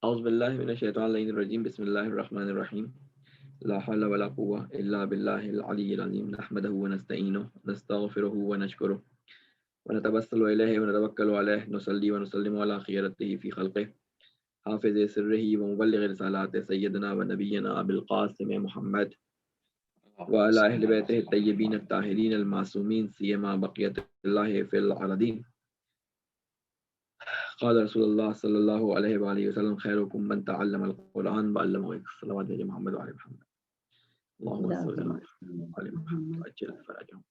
اعوذ باللہ من الشیطان الرجیم بسم اللہ الرحمن الرحیم لا حول ولا قوة الا باللہ العلی العظیم نحمدہ ونستعینہ ونستغفرہ ونشکرہ ونتوسل الیہ ونتوکل علیہ نصلی ونسلم علی خیرتہ فی خلقہ حافظ سرہ ومبلغ رسالات سیدنا ونبینا ابی القاسم محمد وعلی اہل بیتہ الطیبین الطاہرین المعصومین سیما بقیت اللہ فی الارضین. قال رسول اللہ صلی اللہ علیہ وآلہ وسلم خیرکم من تعلم القرآن وعلمہ. صلوات علی محمد وعلی محمد. اللہم صل علی محمد وعجل فرجهم.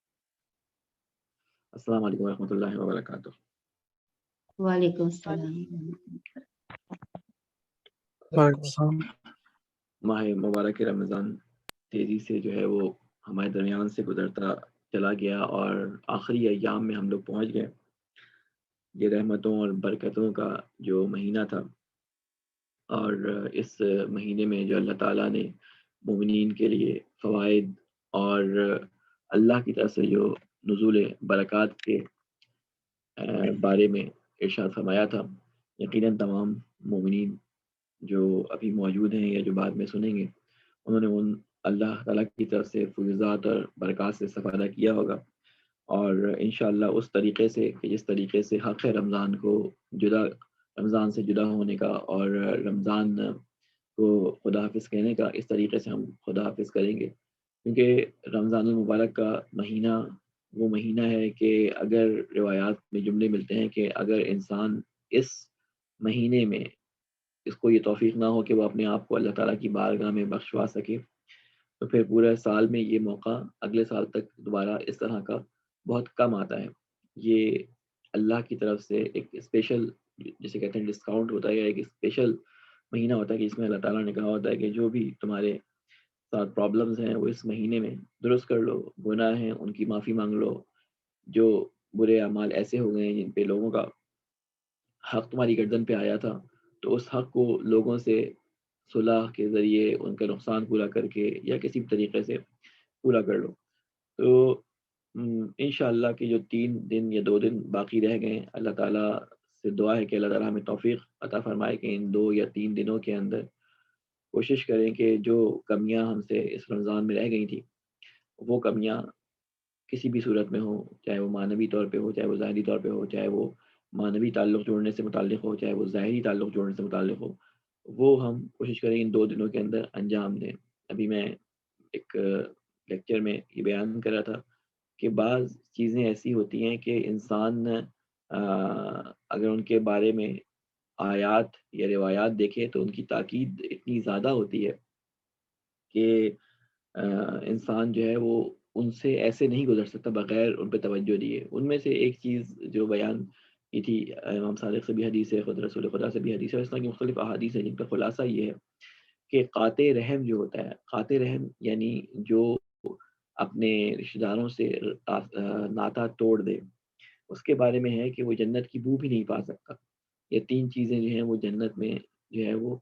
السلام علیکم ورحمۃ اللہ وبرکاتہ. وعلیکم السلام. ماہ مبارک رمضان تیزی سے جو ہے وہ ہمارے درمیان سے گزرتا چلا گیا اور آخری ایام میں ہم لوگ پہنچ گئے. یہ رحمتوں اور برکتوں کا جو مہینہ تھا، اور اس مہینے میں جو اللہ تعالیٰ نے مومنین کے لیے فوائد اور اللہ کی طرف سے جو نزول برکات کے بارے میں ارشاد فرمایا تھا، یقیناً تمام مومنین جو ابھی موجود ہیں یا جو بعد میں سنیں گے، انہوں نے ان اللہ تعالیٰ کی طرف سے فیوزات اور برکات سے استفادہ کیا ہوگا، اور انشاءاللہ اس طریقے سے کہ جس طریقے سے حق رمضان کو رمضان سے جدا ہونے کا اور رمضان کو خدا حافظ کہنے کا، اس طریقے سے ہم خدا حافظ کریں گے. کیونکہ رمضان المبارک کا مہینہ وہ مہینہ ہے کہ اگر روایات میں جملے ملتے ہیں کہ اگر انسان اس مہینے میں اس کو یہ توفیق نہ ہو کہ وہ اپنے آپ کو اللہ تعالیٰ کی بارگاہ میں بخشوا سکے، تو پھر پورے سال میں یہ موقع اگلے سال تک دوبارہ اس طرح کا بہت کم آتا ہے. یہ اللہ کی طرف سے ایک اسپیشل، جسے کہتے ہیں ڈسکاؤنٹ ہوتا ہے، یا ایک اسپیشل مہینہ ہوتا ہے کہ اس میں اللہ تعالیٰ نے کہا ہوتا ہے کہ جو بھی تمہارے ساتھ پرابلمز ہیں وہ اس مہینے میں درست کر لو، گناہ ہیں ان کی معافی مانگ لو، جو برے اعمال ایسے ہو گئے ہیں جن پہ لوگوں کا حق تمہاری گردن پہ آیا تھا، تو اس حق کو لوگوں سے صلح کے ذریعے ان کا نقصان پورا کر کے یا کسی بھی طریقے سے پورا کر لو. تو انشاءاللہ کہ جو 3 دن یا 2 دن باقی رہ گئے ہیں، اللہ تعالیٰ سے دعا ہے کہ اللہ تعالیٰ ہمیں توفیق عطا فرمائے کہ ان 2 یا 3 دنوں کے اندر کوشش کریں کہ جو کمیاں ہم سے اس رمضان میں رہ گئی تھی، وہ کمیاں کسی بھی صورت میں ہو، چاہے وہ معنوی طور پہ ہو، چاہے وہ ظاہری طور پہ ہو، چاہے وہ معنوی تعلق جوڑنے سے متعلق ہو، چاہے وہ ظاہری تعلق جوڑنے سے متعلق ہو، وہ ہم کوشش کریں ان 2 دنوں کے اندر انجام دیں. ابھی میں ایک لیکچر میں یہ بیان کر رہا تھا کہ بعض چیزیں ایسی ہوتی ہیں کہ انسان اگر ان کے بارے میں آیات یا روایات دیکھے تو ان کی تاکید اتنی زیادہ ہوتی ہے کہ انسان جو ہے وہ ان سے ایسے نہیں گزر سکتا بغیر ان پہ توجہ دیے. ان میں سے ایک چیز جو بیان کی تھی امام صادق سے بھی حدیث ہے، خود رسول خدا سے بھی حدیث ہے، اس طرح کی مختلف احادیث ہیں جن کا خلاصہ یہ ہے کہ قاطع رحم جو ہوتا ہے، قاطع رحم یعنی جو اپنے رشتہ داروں سے ناطا توڑ دے، اس کے بارے میں ہے کہ وہ جنت کی بو بھی نہیں پا سکتا. یہ 3 چیزیں جو ہیں وہ جنت میں جو ہے وہ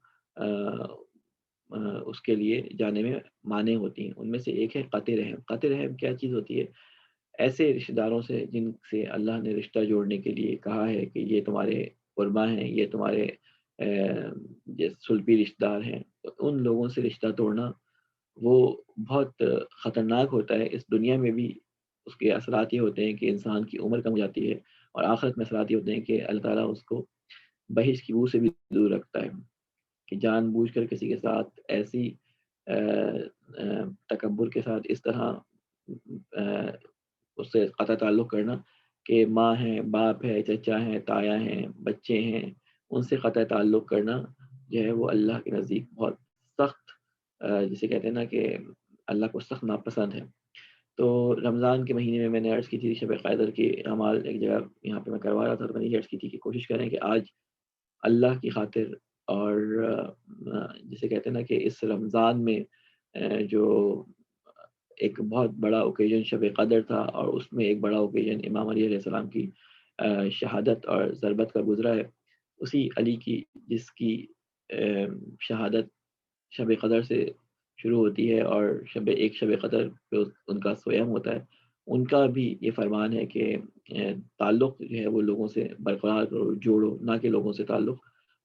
اس کے لیے جانے میں مانع ہوتی ہیں. ان میں سے ایک ہے قاطع رحم. قاطع رحم کیا چیز ہوتی ہے؟ ایسے رشتہ داروں سے جن سے اللہ نے رشتہ جوڑنے کے لیے کہا ہے کہ یہ تمہارے قربا ہیں، یہ تمہارے سلبی رشتہ دار ہیں، تو ان لوگوں سے رشتہ توڑنا وہ بہت خطرناک ہوتا ہے. اس دنیا میں بھی اس کے اثرات یہ ہوتے ہیں کہ انسان کی عمر کم ہو جاتی ہے، اور آخرت میں اثرات یہ ہوتے ہیں کہ اللہ تعالیٰ اس کو بہشت کی بو سے بھی دور رکھتا ہے. کہ جان بوجھ کر کسی کے ساتھ ایسی تکبر کے ساتھ اس طرح اس سے قطع تعلق کرنا کہ ماں ہے، باپ ہے، چچا ہے، تایا ہیں، بچے ہیں، ان سے قطع تعلق کرنا جو ہے وہ اللہ کے نزدیک بہت سخت، جسے کہتے ہیں نا کہ اللہ کو سخت ناپسند ہے. تو رمضان کے مہینے میں نے عرض کی تھی شب قدر کی اعمال ایک جگہ یہاں پہ میں کروا رہا تھا، تو میں نے یہ عرض کی تھی کہ کوشش کریں کہ آج اللہ کی خاطر، اور جسے کہتے ہیں نا کہ اس رمضان میں جو ایک بہت بڑا اوکیزن شب قدر تھا، اور اس میں ایک بڑا اوکیزن امام علی علیہ السلام کی شہادت اور ضربت کا گزرا ہے. اسی علی کی جس کی شہادت شب قدر سے شروع ہوتی ہے اور شب قدر پہ ان کا سویم ہوتا ہے، ان کا بھی یہ فرمان ہے کہ تعلق جو ہے وہ لوگوں سے برقرار کرو، جوڑو، نہ کہ لوگوں سے تعلق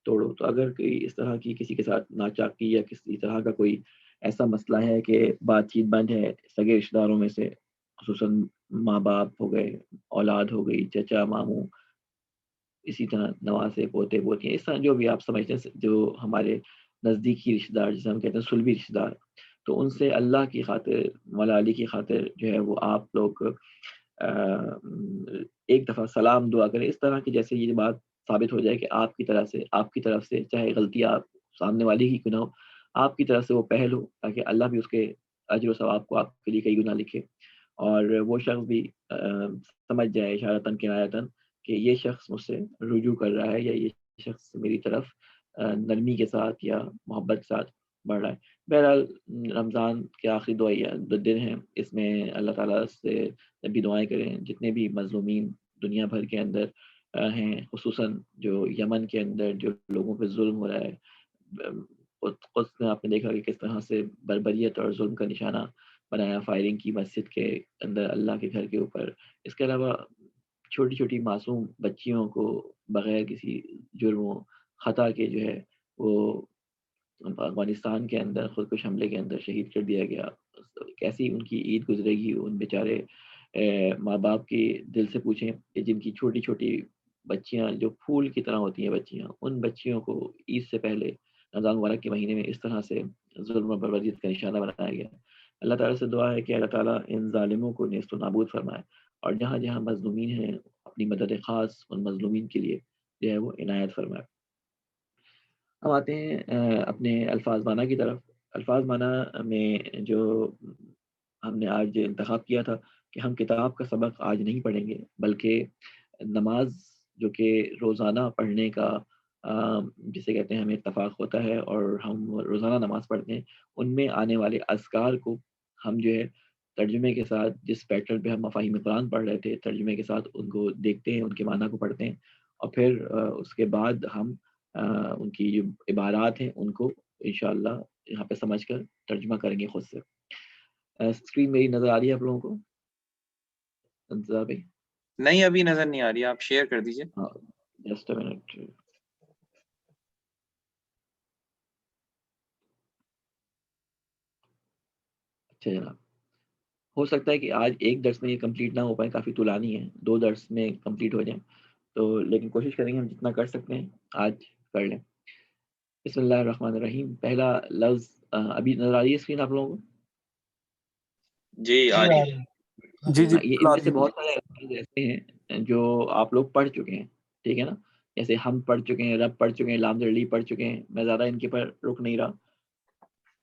توڑو۔ تو اگر کوئی اس طرح کی کسی کے ساتھ ناچاکی یا کسی طرح کا کوئی ایسا مسئلہ ہے کہ بات چیت بند ہے سگے رشتہ داروں میں سے، خصوصاً ماں باپ ہو گئے، اولاد ہو گئی، چچا ماموں، اسی طرح نواسے پوتے پوتیاں، اس طرح جو بھی آپ سمجھتے ہیں جو ہمارے نزدیکی رشتہ دار جسے ہم کہتے ہیں سلبی رشتہ دار، تو ان سے اللہ کی خاطر، مولا علی کی خاطر جو ہے وہ آپ لوگ آ، ایک دفعہ سلام دعا کریں، اس طرح کی جیسے یہ بات ثابت ہو جائے کہ آپ کی طرف سے چاہے غلطی آپ سامنے والی کی کیوں نہ ہو، آپ کی طرف سے وہ پہل ہو تاکہ اللہ بھی اس کے اجر و ثواب کو آپ کے لیے کئی گنا لکھے، اور وہ شخص بھی سمجھ جائے اشارتاً کنایتاً کہ یہ شخص مجھ سے رجوع کر رہا ہے، یا یہ شخص میری طرف نرمی کے ساتھ یا محبت کے ساتھ بڑھ رہا ہے۔ بہرحال رمضان کے آخری دو دن ہیں، اس میں اللہ تعالیٰ سے بھی دعائیں کریں جتنے بھی مظلومین دنیا بھر کے اندر ہیں، خصوصاً جو یمن کے اندر جو لوگوں پہ ظلم ہو رہا ہے۔ قدس میں آپ نے دیکھا کہ کس طرح سے بربریت اور ظلم کا نشانہ بنایا، فائرنگ کی مسجد کے اندر اللہ کے گھر کے اوپر۔ اس کے علاوہ چھوٹی چھوٹی معصوم بچیوں کو بغیر کسی جرم و خطا کے جو ہے وہ افغانستان کے اندر خودکش حملے کے اندر شہید کر دیا گیا۔ کیسی ان کی عید گزرے گی، ان بیچارے ماں باپ کی دل سے پوچھیں کہ جن کی چھوٹی چھوٹی بچیاں جو پھول کی طرح ہوتی ہیں بچیاں، ان بچیوں کو عید سے پہلے رمضان مبارک کے مہینے میں اس طرح سے ظلم و بربریت کا نشانہ بنایا گیا۔ اللہ تعالیٰ سے دعا ہے کہ اللہ تعالیٰ ان ظالموں کو نیست و نابود فرمائے، اور جہاں جہاں مظلومین ہیں اپنی مدد خاص ان مظلومین کے لیے جو ہے وہ عنایت فرمائے۔ ہم آتے ہیں اپنے الفاظ معنی کی طرف۔ الفاظ معنی میں جو ہم نے آج انتخاب کیا تھا کہ ہم کتاب کا سبق آج نہیں پڑھیں گے، بلکہ نماز جو کہ روزانہ پڑھنے کا جسے کہتے ہیں ہمیں اتفاق ہوتا ہے اور ہم روزانہ نماز پڑھتے ہیں، ان میں آنے والے اذکار کو ہم جو ہے ترجمے کے ساتھ، جس پیٹرن پہ ہم مفاہیم قرآن پڑھ رہے تھے ترجمے کے ساتھ ان کو دیکھتے ہیں، ان کے معنی کو پڑھتے ہیں، اور پھر اس کے بعد ہم ان کی جو عبارات ہیں ان کو انشاءاللہ یہاں پہ سمجھ کر ترجمہ کریں گے خود سے۔ اسکرین میری نظر آ رہی ہے آپ لوگوں کو؟ انتظار بھائی؟ نہیں ابھی نظر نہیں آ رہی، آپ شیئر کر دیجئے۔ ہاں، جسٹ اے منٹ۔ اچھا جناب، ہو سکتا ہے کہ آج ایک درس میں یہ کمپلیٹ نہ ہو پائے، کافی طولانی ہے، 2 درس میں کمپلیٹ ہو جائیں تو، لیکن کوشش کریں گے ہم جتنا کر سکتے ہیں آج کر لیں۔ بسم اللہ الرحمن الرحیم۔ پہلا لفظ ابھی نظر آ رہی ہے اسکرین آپ لوگوں کو؟ جی آ رہی ہے۔ جی جی یہ ان میں سے بہت سارے الفاظ ایسے ہیں جو آپ لوگ پڑھ چکے ہیں، ٹھیک ہے نا؟ جیسے ہم پڑھ چکے ہیں، رب پڑھ چکے ہیں، لام ذرلی پڑھ چکے ہیں، میں زیادہ ان کے پر رک نہیں رہا۔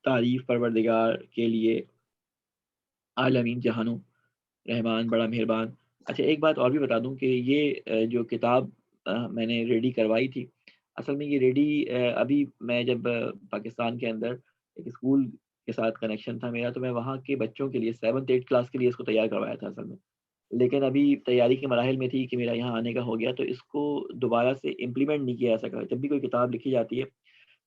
تعریف پروردگار کے لیے، عالمین جہانوں، رحمان بڑا مہربان۔ اچھا ایک بات اور بھی بتا دوں کہ یہ جو کتاب میں نے ریڈی کروائی تھی، اصل میں یہ ریڈی ابھی میں جب پاکستان کے اندر ایک اسکول کے ساتھ کنیکشن تھا میرا، تو میں وہاں کے بچوں کے لیے 7th 8th کلاس کے لیے اس کو تیار کروایا تھا اصل میں، لیکن ابھی تیاری کے مراحل میں تھی کہ میرا یہاں آنے کا ہو گیا، تو اس کو دوبارہ سے امپلیمنٹ نہیں کیا جا سکا۔ جب بھی کوئی کتاب لکھی جاتی ہے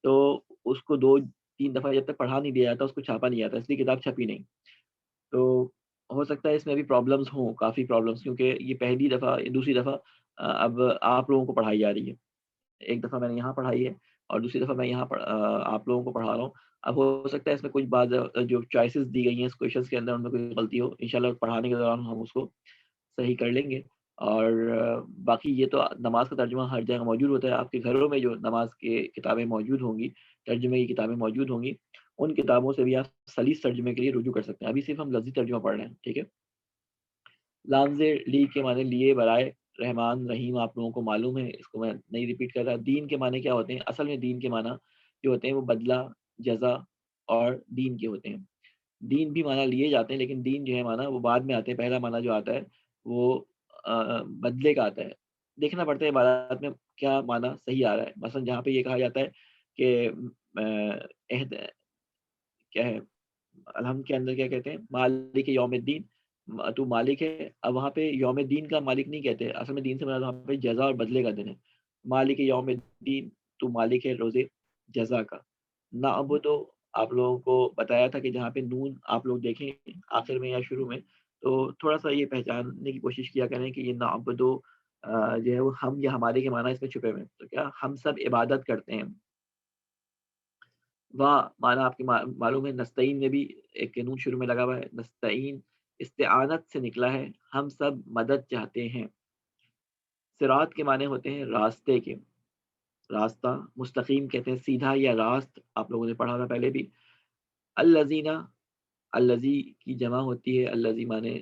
تو اس کو 2 3 دفعہ جب تک پڑھا نہیں دیا جاتا اس کو چھاپا نہیں جاتا، اس لیے کتاب چھپی نہیں۔ تو ہو سکتا ہے اس میں بھی پرابلمس ہوں، کافی پرابلمس، کیونکہ یہ پہلی دفعہ یا دوسری دفعہ اب آپ لوگوں کو پڑھائی جا رہی ہے۔ ایک دفعہ میں نے یہاں پڑھائی ہے اور دوسری دفعہ میں یہاں آپ لوگوں کو پڑھا رہا ہوں۔ اب ہو سکتا ہے اس میں کچھ بعض جو چوائسیز دی گئی ہیں اس کویشچنس کے اندر ان میں کوئی غلطی ہو، انشاءاللہ پڑھانے کے دوران ہم اس کو صحیح کر لیں گے۔ اور باقی یہ تو نماز کا ترجمہ ہر جگہ موجود ہوتا ہے، آپ کے گھروں میں جو نماز کی کتابیں موجود ہوں گی، ترجمے کی کتابیں موجود ہوں گی، ان کتابوں سے بھی آپ سلیس ترجمے کے لیے رجوع کر سکتے ہیں۔ ابھی صرف ہم لفظی ترجمہ پڑھ رہے ہیں، ٹھیک ہے؟ لام زیر لی کے معنی لیے، برائے، رحمان رحیم آپ لوگوں کو معلوم ہے، اس کو میں نہیں ریپیٹ کر رہا۔ دین کے معنی کیا ہوتے ہیں؟ اصل میں دین کے معنی جو ہوتے ہیں وہ بدلہ، جزا اور دین کے ہوتے ہیں۔ دین بھی معنی لیے جاتے ہیں لیکن دین جو ہے معنی وہ بعد میں آتے ہیں، پہلا معنی جو آتا ہے وہ بدلے کا آتا ہے۔ دیکھنا پڑتا ہے عبارات میں کیا معنی صحیح آ رہا ہے۔ مثلا جہاں پہ یہ کہا جاتا ہے کہ عہد کیا ہے، الحمد کے اندر کیا کہتے ہیں، مالک یوم الدین، تو مالک ہے۔ اب وہاں پہ یوم الدین کا مالک نہیں کہتے، اصل میں دین سے مراد وہاں پہ جزا اور بدلے کا دن ہے۔ مالک یوم الدین، تو مالک ہے روزے جزا کا۔ نعبدو آپ لوگوں کو بتایا تھا کہ جہاں پہ نون آپ لوگ دیکھیں آخر میں یا شروع میں، تو تھوڑا سا یہ پہچاننے کی کوشش کیا کریں کہ یہ نعبدو جو ہے وہ ہم یا ہمارے کے معنی اس میں چھپے ہوئے ہیں. تو کیا ہم سب عبادت کرتے ہیں. واہ معنی آپ کی معلوم ہے نستعین میں بھی ایک نون شروع میں لگا ہوا ہے. نستعین استعانت سے نکلا ہے. ہم سب مدد چاہتے ہیں. صراط کے معنی ہوتے ہیں راستے کے. راستہ مستقیم کہتے ہیں سیدھا یا راست. آپ لوگوں نے پڑھا تھا پہلے بھی. الذین الذی کی جمع ہوتی ہے. الذی معنی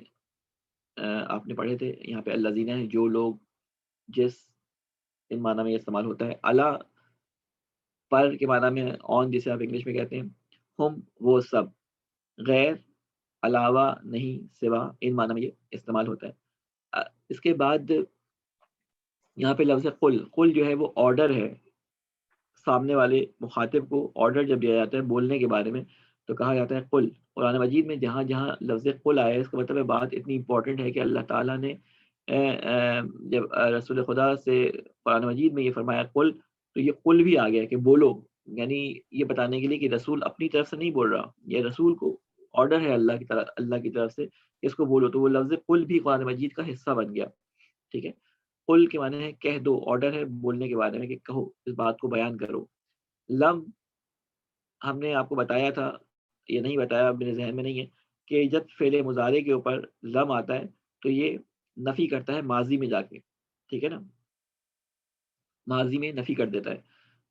آپ نے پڑھے تھے. یہاں پہ الذین ہے جو لوگ جس ان معنی میں استعمال ہوتا ہے. الا پر کے معنی میں آن جسے آپ انگلش میں کہتے ہیں. ہم وہ سب. غیر علاوہ نہیں سوا ان معنی میں یہ استعمال ہوتا ہے. اس کے بعد یہاں پہ لفظ قل جو ہے وہ آرڈر ہے. سامنے والے مخاطب کو آرڈر جب دیا جاتا ہے بولنے کے بارے میں تو کہا جاتا ہے قل. قرآن مجید میں جہاں جہاں لفظ قل آیا ہے اس کا مطلب ہے بات اتنی امپورٹنٹ ہے کہ اللہ تعالیٰ نے جب رسول خدا سے قرآن مجید میں یہ فرمایا قل تو یہ قل بھی آ گیا کہ بولو. یعنی یہ بتانے کے لیے کہ رسول اپنی طرف سے نہیں بول رہا. یہ رسول کو آرڈر ہے اللہ کی طرف سے اس کو بولو. تو وہ لفظ قل بھی قرآن مجید کا حصہ بن گیا. ٹھیک ہے. قل کے معنی ہے کہہ دو. آرڈر ہے بولنے کے بارے میں کہ کہو اس بات کو بیان کرو. لم ہم نے آپ کو بتایا تھا یہ نہیں بتایا میرے ذہن میں نہیں ہے کہ جب فعل مضارع کے اوپر لم آتا ہے تو یہ نفی کرتا ہے ماضی میں جا کے. ٹھیک ہے نا. ماضی میں نفی کر دیتا ہے.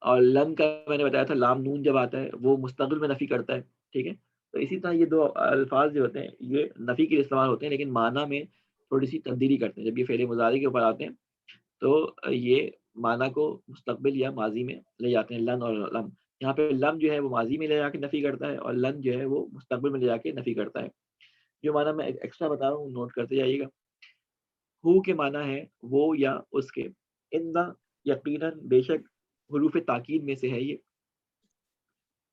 اور لم کا میں نے بتایا تھا لام نون جب آتا ہے وہ مستقبل میں نفی کرتا ہے. ٹھیک ہے. تو اسی طرح یہ دو الفاظ جو ہوتے ہیں یہ نفی کے لیے استعمال ہوتے ہیں لیکن معنی میں تھوڑی سی تبدیلی کرتے ہیں. جب یہ فعل مضارع کے اوپر آتے ہیں تو یہ معنی کو مستقبل یا ماضی میں لے جاتے ہیں. لن اور لم. یہاں پہ لم جو ہے وہ ماضی میں لے جا کے نفی کرتا ہے اور لن جو ہے وہ مستقبل میں لے جا کے نفی کرتا ہے. جو معنی میں ایکسٹرا بتا رہا ہوں نوٹ کرتے جائیے گا. ہو کے معنی ہے وہ یا اس کے. ان یقیناً بے شک حروف تاکید میں سے ہے. یہ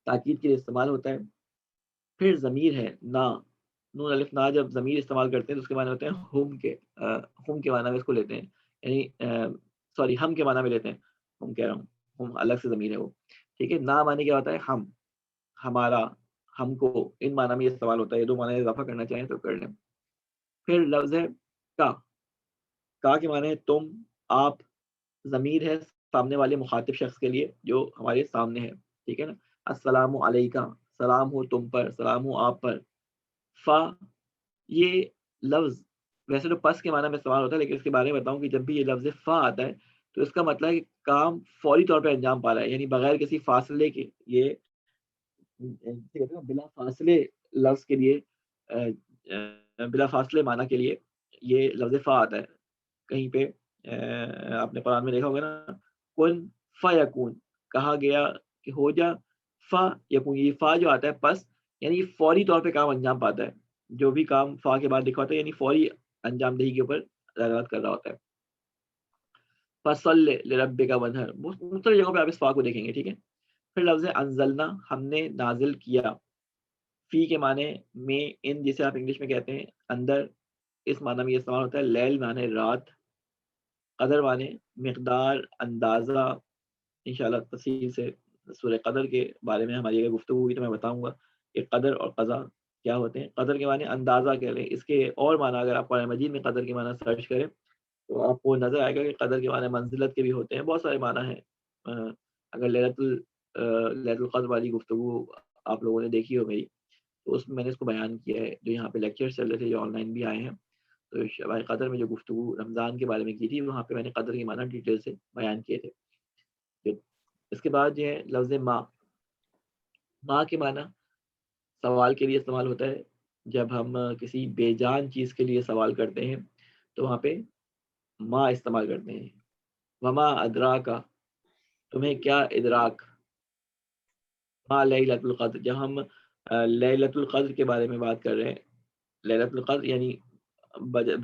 تاکید کے لیے استعمال ہوتا ہے. پھر ضمیر ہے نا. نون الف نا جب ضمیر استعمال کرتے ہیں تو اس کے معنی ہوتے ہیں ہم کے. ہم کے معنی میں اس کو لیتے ہیں یعنی سوری ہم کے معنی میں لیتے ہیں. ہم کہہ رہا ہوں ہم الگ سے ضمیر ہے وہ. ٹھیک ہے. نا معنی کیا ہوتا ہے ہم ہمارا ہم کو. ان معنی میں استعمال ہوتا ہے. یہ دو معنی اضافہ کرنا چاہیں تو کر لیں. پھر لفظ ہے کا. کا کے معنی ہے تم آپ. ضمیر ہے سامنے والے مخاطب شخص کے لیے جو ہمارے سامنے ہے. ٹھیک ہے نا. السلام علیکہ سلام ہو تم پر سلام ہو آپ پر. فا یہ لفظ ویسے تو پس کے معنی میں استعمال ہوتا ہے لیکن اس کے بارے میں بتاؤں کہ جب بھی یہ لفظ فا آتا ہے تو اس کا مطلب ہے کہ کام فوری طور پہ انجام پا رہا ہے یعنی بغیر کسی فاصلے کے. یہ بلا فاصلے لفظ کے لیے بلا فاصلے معنی کے لیے یہ لفظ فا آتا ہے. کہیں پہ آپ نے قرآن میں دیکھا ہوگا نا کن فا یکون کہا گیا کہ ہو جا فا یکون. یہ فا جو آتا ہے پس یعنی فوری طور پہ کام انجام پاتا ہے. جو بھی کام فا کے بعد لکھا ہوتا ہے یعنی فوری انجام دہی کے اوپر دلالت کر رہا ہوتا ہے. فصل لربک ونھر مختلف جگہوں پہ آپ اس فا کو دیکھیں گے. ٹھیک ہے. پھر لفظ انزلنا ہم نے نازل کیا. فی کے معنی میں ان جسے آپ انگلش میں کہتے ہیں اندر اس معنی میں یہ استعمال ہوتا ہے. لیل معنی رات. قدر معنی مقدار اندازہ. انشاءاللہ تفصیل سے سورہ قدر کے بارے میں ہماری اگر گفتگو ہوئی تو میں بتاؤں گا کہ قدر اور قضا کیا ہوتے ہیں. قدر کے معنی اندازہ کہہ لیں. اس کے اور معنی اگر آپ قرآن مجید میں قدر کے معنی سرچ کریں تو آپ کو نظر آئے گا کہ قدر کے معنی منزلت کے بھی ہوتے ہیں. بہت سارے معنی ہیں. اگر لیلۃ القدر والی گفتگو آپ لوگوں نے دیکھی ہو میری تو اس میں میں نے اس کو بیان کیا ہے. جو یہاں پہ لیکچر چل رہے تھے جو آن لائن بھی آئے ہیں تو شب قدر میں جو گفتگو رمضان کے بارے میں کی تھی وہاں پہ میں نے قدر کے معنی ڈیٹیل سے بیان کیے تھے. اس کے بعد جو ہے لفظ ماں. ماں کے معنی سوال کے لیے استعمال ہوتا ہے. جب ہم کسی بے جان چیز کے لیے سوال کرتے ہیں تو وہاں پہ ماں استعمال کرتے ہیں. وما ادراکا تمہیں کیا ادراک. ماں لیلۃ القدر جب ہم لیلۃ القدر کے بارے میں بات کر رہے ہیں. لیلۃ القدر یعنی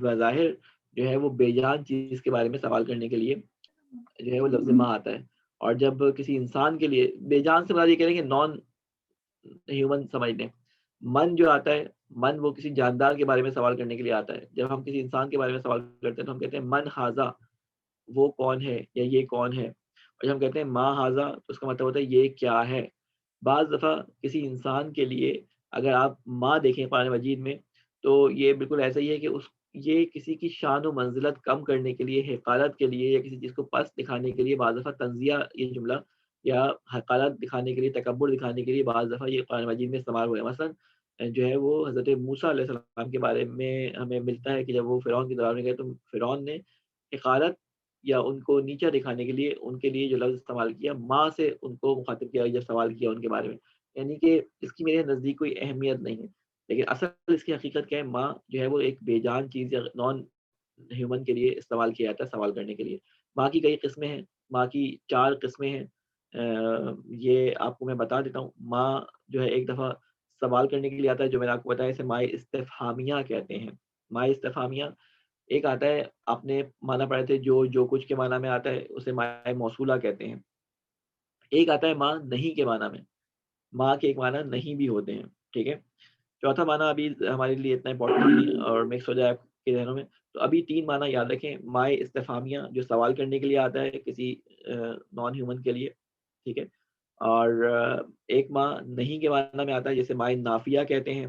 بظاہر جو ہے وہ بے جان چیز کے بارے میں سوال کرنے کے لیے جو ہے وہ لفظ ماں آتا ہے. اور جب کسی انسان کے لیے بے جان سے مراد یہ کریں گے نان ہیومن سمجھ لیں. من جو آتا ہے من وہ کسی جاندار کے بارے میں سوال کرنے کے لیے آتا ہے. جب ہم کسی انسان کے بارے میں سوال کرتے ہیں تو ہم کہتے ہیں من ہاذا وہ کون ہے یا یہ کون ہے. اور جب ہم کہتے ہیں ما ہاذا تو اس کا مطلب ہوتا ہے یہ کیا ہے. بعض دفعہ کسی انسان کے لیے اگر آپ ماں دیکھیں قرآن مجید میں تو یہ بالکل ایسا ہی ہے کہ یہ کسی کی شان و منزلت کم کرنے کے لیے، حقارت کے لیے، یا کسی چیز کو پست دکھانے کے لیے بعض دفعہ تنزیہ یہ جملہ یا حقارت دکھانے کے لیے، تکبر دکھانے کے لیے بعض دفعہ یہ قرآن مجید میں استعمال ہوا ہے. مثلا جو ہے وہ حضرت موسیٰ علیہ السلام کے بارے میں ہمیں ملتا ہے کہ جب وہ فرعون کی دربار میں گئے تو فرعون نے حقارت یا ان کو نیچا دکھانے کے لیے ان کے لیے جو لفظ استعمال کیا، ماں سے ان کو مخاطب کیا جب سوال کیا ان کے بارے میں. یعنی کہ اس کی میرے نزدیک کوئی اہمیت نہیں ہے، لیکن اصل اس کی حقیقت کیا ہے؟ ماں جو ہے وہ ایک بے جان چیز یا نان ہیومن کے لیے استعمال کیا جاتا ہے سوال کرنے کے لیے. ماں کی کئی قسمیں ہیں، ماں کی 4 قسمیں ہیں. یہ آپ کو میں بتا دیتا ہوں. ماں جو ہے ایک دفعہ سوال کرنے کے لیے آتا ہے، جو میں نے آپ کو بتایا اسے مائے استفہامیہ کہتے ہیں. مائے استفہامیہ ایک آتا ہے، آپ نے معنی پڑھے تھے جو کچھ کے معنی میں آتا ہے اسے مائے موصولہ کہتے ہیں. ایک آتا ہے ماں نہیں کے معنی میں. ماں کے ایک معنی نہیں بھی ہوتے ہیں. ٹھیک ہے. چوتھا معنی ابھی ہمارے لیے اتنا امپورٹنٹ نہیں اور مکس ہو جائے آپ کے ذہنوں میں. تو ابھی 3 معنی یاد رکھیں. مائے استفہامیہ جو سوال کرنے کے لیے آتا ہے کسی نان ہیومن کے لیے. ٹھیک ہے. اور ایک ماں نہیں کے معنی میں آتا ہے جسے مائے نافیہ کہتے ہیں.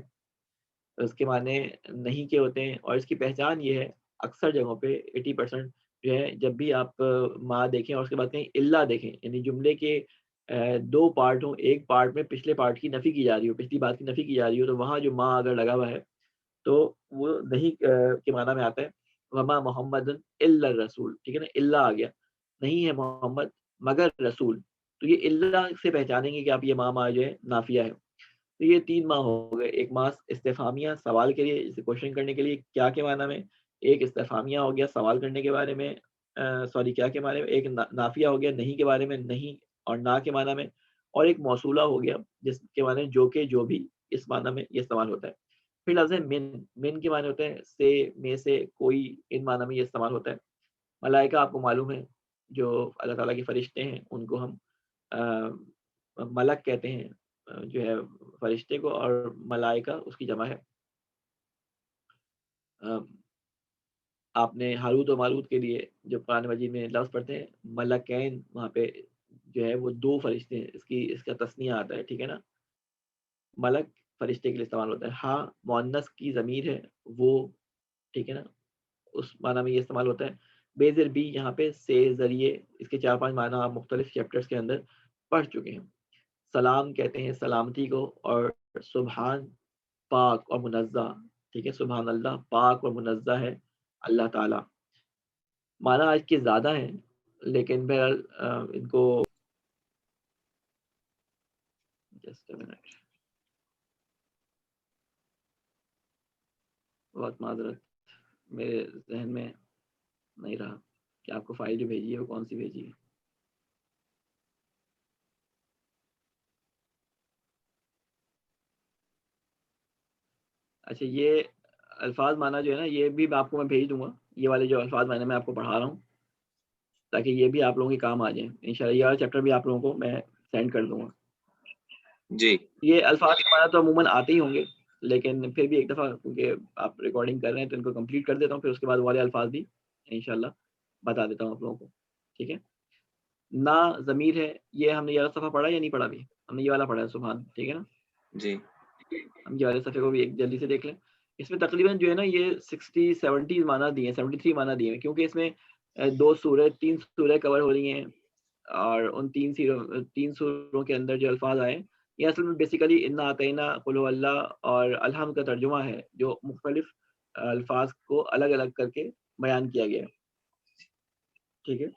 اس کے معنی نہیں کے ہوتے ہیں اور اس کی پہچان یہ ہے اکثر جگہوں پہ 80% جو ہے جب بھی آپ ماں دیکھیں اور اس کے بعد کہیں اللہ دیکھیں، یعنی جملے کے 2 پارٹ ہوں، ایک پارٹ میں پچھلے پارٹ کی نفی کی جا رہی ہو، پچھلی بات کی نفی کی جا رہی ہو، تو وہاں جو ماں اگر لگا ہوا ہے تو وہ نہیں کے معنی میں آتا ہے وما محمد الا الرسول. ٹھیک ہے نا، اللہ آ گیا، نہیں ہے محمد مگر رسول. تو یہ اللہ سے پہچانیں گے کہ آپ یہ ماں جو ہے نافیہ ہے. تو یہ 3 ماں ہو گئے. ایک ماں استفہامیہ سوال کے لیے، اسے کوشچن کرنے کے لیے کیا کے معنی میں. ایک استفہامیہ ہو گیا سوال کرنے کے بارے میں، سوری کیا کے معنی میں. ایک نافیہ ہو گیا نہیں کے بارے میں، نہیں اور نہ کے معنی میں. اور ایک موصولہ ہو گیا جس کے معنی جو کہ جو بھی، اس معنی میں یہ استعمال ہوتا ہے. پھر لفظ من کے معنی ہوتے ہیں سے، میں سے، کوئی، ان معنی میں یہ استعمال ہوتا ہے. ملائکہ آپ کو معلوم ہے جو اللہ تعالیٰ کے فرشتے ہیں ان کو ہم ملک کہتے ہیں جو ہے فرشتے کو، اور ملائکہ اس کی جمع ہے. آپ نے ہاروت و ماروت کے لیے جو قرآن مجید میں لفظ پڑھتے ہیں ملکین، وہاں پہ جو ہے وہ 2 فرشتے ہیں، اس کا تسنیہ آتا ہے. ٹھیک ہے نا. ملک فرشتے کے لیے استعمال ہوتا ہے. ہاں مؤنث کی ضمیر ہے وہ. ٹھیک ہے نا، اس معنی میں یہ استعمال ہوتا ہے. بیزر بھی یہاں پہ سے ذریعے، اس کے 4-5 معنی آپ مختلف چیپٹرز کے اندر پڑھ چکے ہیں. سلام کہتے ہیں سلامتی کو، اور سبحان پاک اور منزہ. ٹھیک ہے، سبحان اللہ پاک اور منزہ ہے اللہ تعالیٰ. معنی آج کے زیادہ ہیں لیکن بہرحال ان کو جسٹ منٹ، بہت معذرت، میرے ذہن میں نہیں رہا کہ آپ کو فائل جو بھیجی ہے وہ کون سی بھیجی ہے. اچھا، یہ الفاظ معنی جو ہے نا یہ بھی آپ کو میں بھیج دوں گا. یہ والے جو الفاظ معنی میں آپ کو پڑھا رہا ہوں تاکہ یہ بھی آپ لوگوں کے کام آ جائیں انشاءاللہ. یہ والا چیپٹر بھی آپ لوگوں کو میں سینڈ کر دوں گا. جی یہ الفاظ کے معنی تو عموماً آتے ہی ہوں گے، لیکن پھر بھی ایک دفعہ کیونکہ آپ ریکارڈنگ کر رہے ہیں تو ان کو کمپلیٹ کر دیتا ہوں، پھر اس کے بعد والے الفاظ بھی انشاءاللہ بتا دیتا ہوں آپ لوگوں کو. ٹھیک ہے. نا ضمیر ہے. یہ ہم نے یہ والا صفحہ پڑھا یا نہیں پڑھا؟ بھی ہم نے یہ والا پڑھا ہے سبحان. ٹھیک ہے نا. جی ہم یہ والے صفحے کو بھی ایک جلدی سے دیکھ لیں. اس میں تقریباً جو ہے نا یہ 60-70 معنی دیے ہیں، 73 معنی دیے ہیں، کیونکہ اس میں 3 سورہ کور ہو رہی ہیں اور ان 3 سوروں کے اندر جو الفاظ آئے یہ اصل میں بیسیکلی انا اعطینا، قل هو اللہ اور الحمد کا ترجمہ ہے جو مختلف الفاظ کو الگ الگ کر کے بیان کیا گیا ہے. ٹھیک ہے.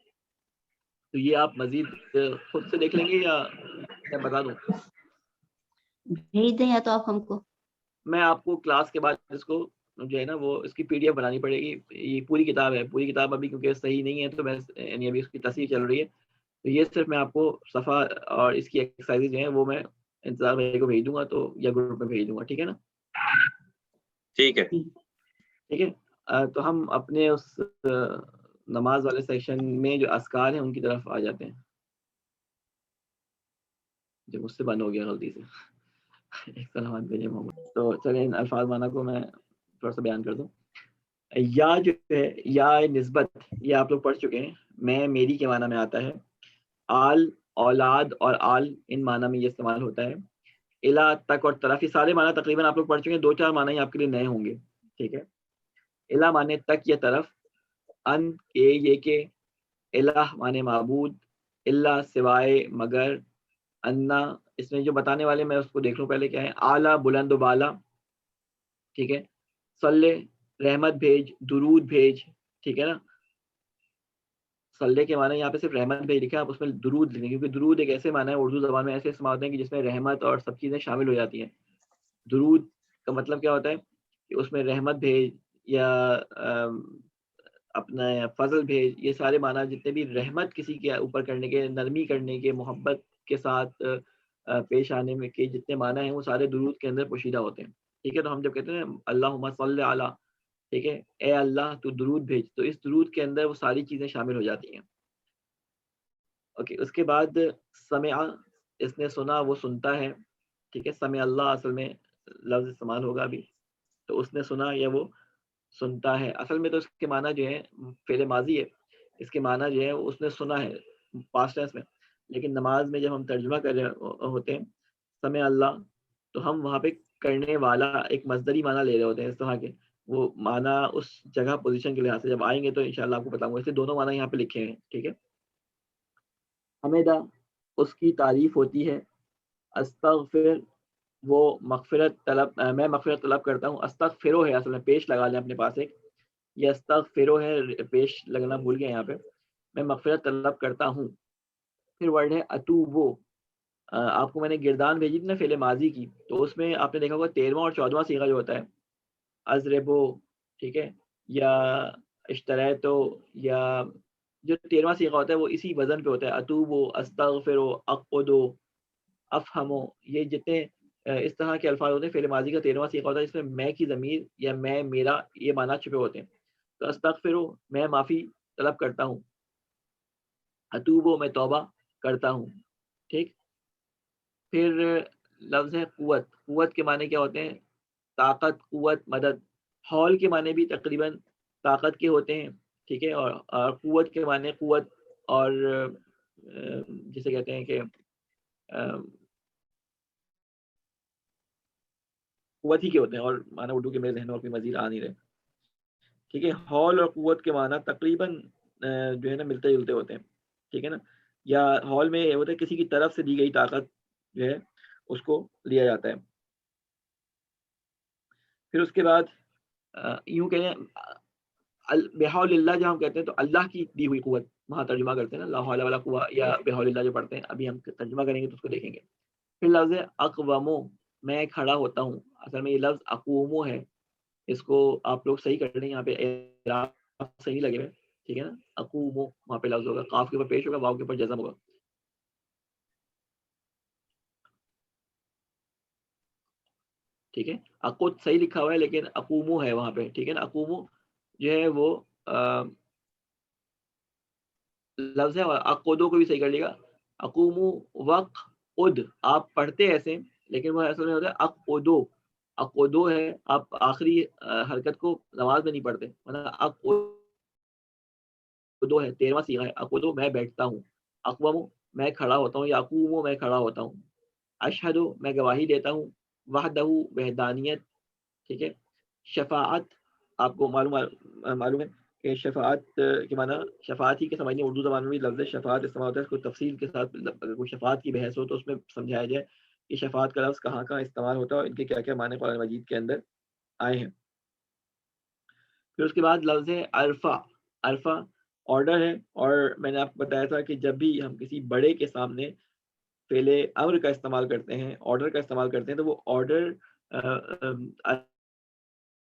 تو یہ آپ مزید خود سے دیکھ لیں گے یا میں بتا دوں؟ بھیج دیں یا تو آپ ہم کو. میں آپ کو کلاس کے بعد اس کو جو ہے نا وہ اس کی PDF بنانی پڑے گی. یہ پوری کتاب ہے، پوری کتاب ابھی کیونکہ صحیح نہیں ہے تو میں یعنی ابھی اس کی تصحیح چل رہی ہے، تو یہ صرف میں آپ کو صفحہ اور اس کی ایکسرسائز جو ہیں وہ میں انتظار بھائی کو بھیج دوں گا تو یا گروپ میں بھیج دوں گا. ٹھیک ہے نا. ٹھیک ہے. ٹھیک ہے. تو ہم اپنے اس نماز والے سیکشن میں جو اذکار ہیں ان کی طرف آ جاتے ہیں جو مجھ سے بند ہو گیا غلطی سے. ایک سلامت بھیجے محمد. تو چلیں ان الفاظ معنی کو میں تھوڑا سا بیان کر دوں. یا جو ہے یا نسبت، یہ آپ لوگ پڑھ چکے ہیں. میں میری کے معنی میں آتا ہے. آل اولاد اور آل ان معنی میں یہ استعمال ہوتا ہے. الا تک اور طرف، یہ سارے معنی تقریباً آپ لوگ پڑھ چکے ہیں. 2-4 معنی آپ کے لیے نئے ہوں گے. ٹھیک ہے. الہ مانے تک یا طرف، ان کے یہ کہ، الہ مانے معبود، اللہ سوائے مگر، انا اس میں جو بتانے والے میں اس کو دیکھ لوں پہلے کیا ہے، اعلیٰ بلند و بالا، ٹھیک ہے، صلی رحمت بھیج، درود بھیج، ٹھیک ہے نا. صلی کے معنی یہاں پہ صرف رحمت بھیج لکھا ہے، آپ اس میں درود لکھیں، کیونکہ درود ایک ایسے معنی ہے اردو زبان میں ایسے استعمال ہوتے ہیں کہ جس میں رحمت اور سب چیزیں شامل ہو جاتی ہیں. درود کا مطلب کیا ہوتا ہے کہ اس میں رحمت بھیج یا اپنا فضل بھیج، یہ سارے معنی جتنے بھی رحمت کسی کے اوپر کرنے کے، نرمی کرنے کے، محبت کے ساتھ پیش آنے میں کے جتنے معنی ہیں وہ سارے درود کے اندر پوشیدہ ہوتے ہیں. ٹھیک ہے، تو ہم جب کہتے ہیں اللہم صلی علی، ٹھیک ہے، اے اللہ تو درود بھیج، تو اس درود کے اندر وہ ساری چیزیں شامل ہو جاتی ہیں. اوکے، اس کے بعد سمع، اس نے سنا، وہ سنتا ہے. ٹھیک ہے، سمع اللہ اصل میں لفظ استعمال ہوگا ابھی، تو اس نے سنا یا وہ سنتا ہے. اصل میں تو اس کے معنی جو ہے فعل ماضی ہے، اس کے معنی جو ہے اس نے سنا ہے پاسٹ ٹینس میں. لیکن نماز میں جب ہم ترجمہ کر رہے ہوتے ہیں سمع اللہ، تو ہم وہاں پہ کرنے والا ایک مصدری معنی لے رہے ہوتے ہیں. اس طرح کے وہ معنی اس جگہ پوزیشن کے لحاظ سے جب آئیں گے تو انشاءاللہ آپ کو بتاؤں گا. اس لیے دونوں معنی یہاں پہ لکھے ہیں. ٹھیک ہے، حمیدہ اس کی تعریف ہوتی ہے. استغفر وہ مغفرت طلب، میں مغفرت طلب کرتا ہوں. استغفرو ہے اصل میں، پیش لگا لیں اپنے پاس ایک، یہ استغفرو ہے، پیش لگنا بھول گئے یہاں پہ. میں مغفرت طلب کرتا ہوں. پھر ورڈ ہے اتوبو. آپ کو میں نے گردان بھیجی تھی نا فعل ماضی کی، تو اس میں آپ نے دیکھا ہوگا 13واں اور 14واں صیغہ جو ہوتا ہے ازربو، ٹھیک ہے، یا اشتریتو، یا جو 13واں صیغہ ہوتا ہے وہ اسی وزن پہ ہوتا ہے. اتوبو، استغفرو، اقعدو، افہمو، یہ جتنے اس طرح کے الفاظ ہوتے ہیں فعل ماضی کا 13واں صیغہ ہوتا ہے جس میں میں کی ضمیر یا میں، میرا، یہ معنی چھپے ہوتے ہیں. تو استغفرو میں معافی طلب کرتا ہوں، اتوبو میں توبہ کرتا ہوں. ٹھیک، پھر لفظ ہے قوت. قوت کے معنی کیا ہوتے ہیں؟ طاقت، قوت، مدد. حول کے معنی بھی تقریباً طاقت کے ہوتے ہیں. ٹھیک ہے، اور قوت کے معنی قوت اور جسے کہتے ہیں کہ قوت ہی کے ہوتے ہیں، اور معنی اردو کے میرے ذہن میں اور کوئی مزید آ نہیں رہے. ٹھیک ہے، حول اور قوت کے معنی تقریباً جو ہے نا ملتے جلتے ہوتے ہیں. ٹھیک ہے نا، یا حول میں یہ ہوتا ہے کسی کی طرف سے دی گئی طاقت جو ہے اس کو لیا جاتا ہے. پھر اس کے بعد یوں کہیں بحول اللہ جب ہم کہتے ہیں تو اللہ کی دی ہوئی قوت وہاں ترجمہ کرتے ہیں نا، لا حول ولا قوہ یا بحول اللہ جو پڑھتے ہیں، ابھی ہم ترجمہ کریں گے تو اس کو دیکھیں گے. پھر لفظ اقوامو، میں کھڑا ہوتا ہوں. اصل میں یہ لفظ اقومو ہے، اس کو آپ لوگ صحیح کر لیں، یہاں پہ اعراب صحیح لگے ہوئے. ٹھیک ہے نا، اقومو وہاں پہ لفظ ہوگا، قاف کے اوپر پیش ہوگا، واو کے اوپر جزم ہوگا. ٹھیک ہے، اقوت صحیح لکھا ہوا ہے لیکن اقومو ہے وہاں پہ. ٹھیک ہے نا، اقومو جو ہے وہ لفظ ہے، اور اقودو کو بھی صحیح کر لیے گا. اقومو وقعد، آپ پڑھتے ایسے لیکن وہ اصل میں ہوتا ہے اقودو. اقودو ہے، آپ آخری حرکت کو نماز میں نہیں پڑھتے، اقودو ہے 13واں صیغہ ہے. اقودو میں بیٹھتا ہوں. اقوامو میں کھڑا ہوتا ہوں، یا اقومو میں کھڑا ہوتا ہوں. اشہدو میں گواہی دیتا ہوں. وحدہ وحدانیت. ٹھیک ہے، شفاعت آپ کو معلوم ہے کہ شفاعت کے معنی شفاعت ہی کے سمجھنے اردو زبان میں بھی لفظ شفاعت استعمال ہوتا ہے. اس کو تفصیل کے ساتھ اگر کوئی شفاعت کی بحث ہو تو اس میں سمجھایا جائے کہ شفاعت کا لفظ کہاں کہاں استعمال ہوتا ہے اور ان کے کیا کیا معنی قرآن مجید کے اندر آئے ہیں. پھر اس کے بعد لفظ ہے عرفہ. عرفہ آرڈر ہے، اور میں نے آپ کو بتایا تھا کہ جب بھی ہم کسی بڑے کے سامنے فعل امر کا استعمال کرتے ہیں، آرڈر کا استعمال کرتے ہیں، تو وہ آرڈر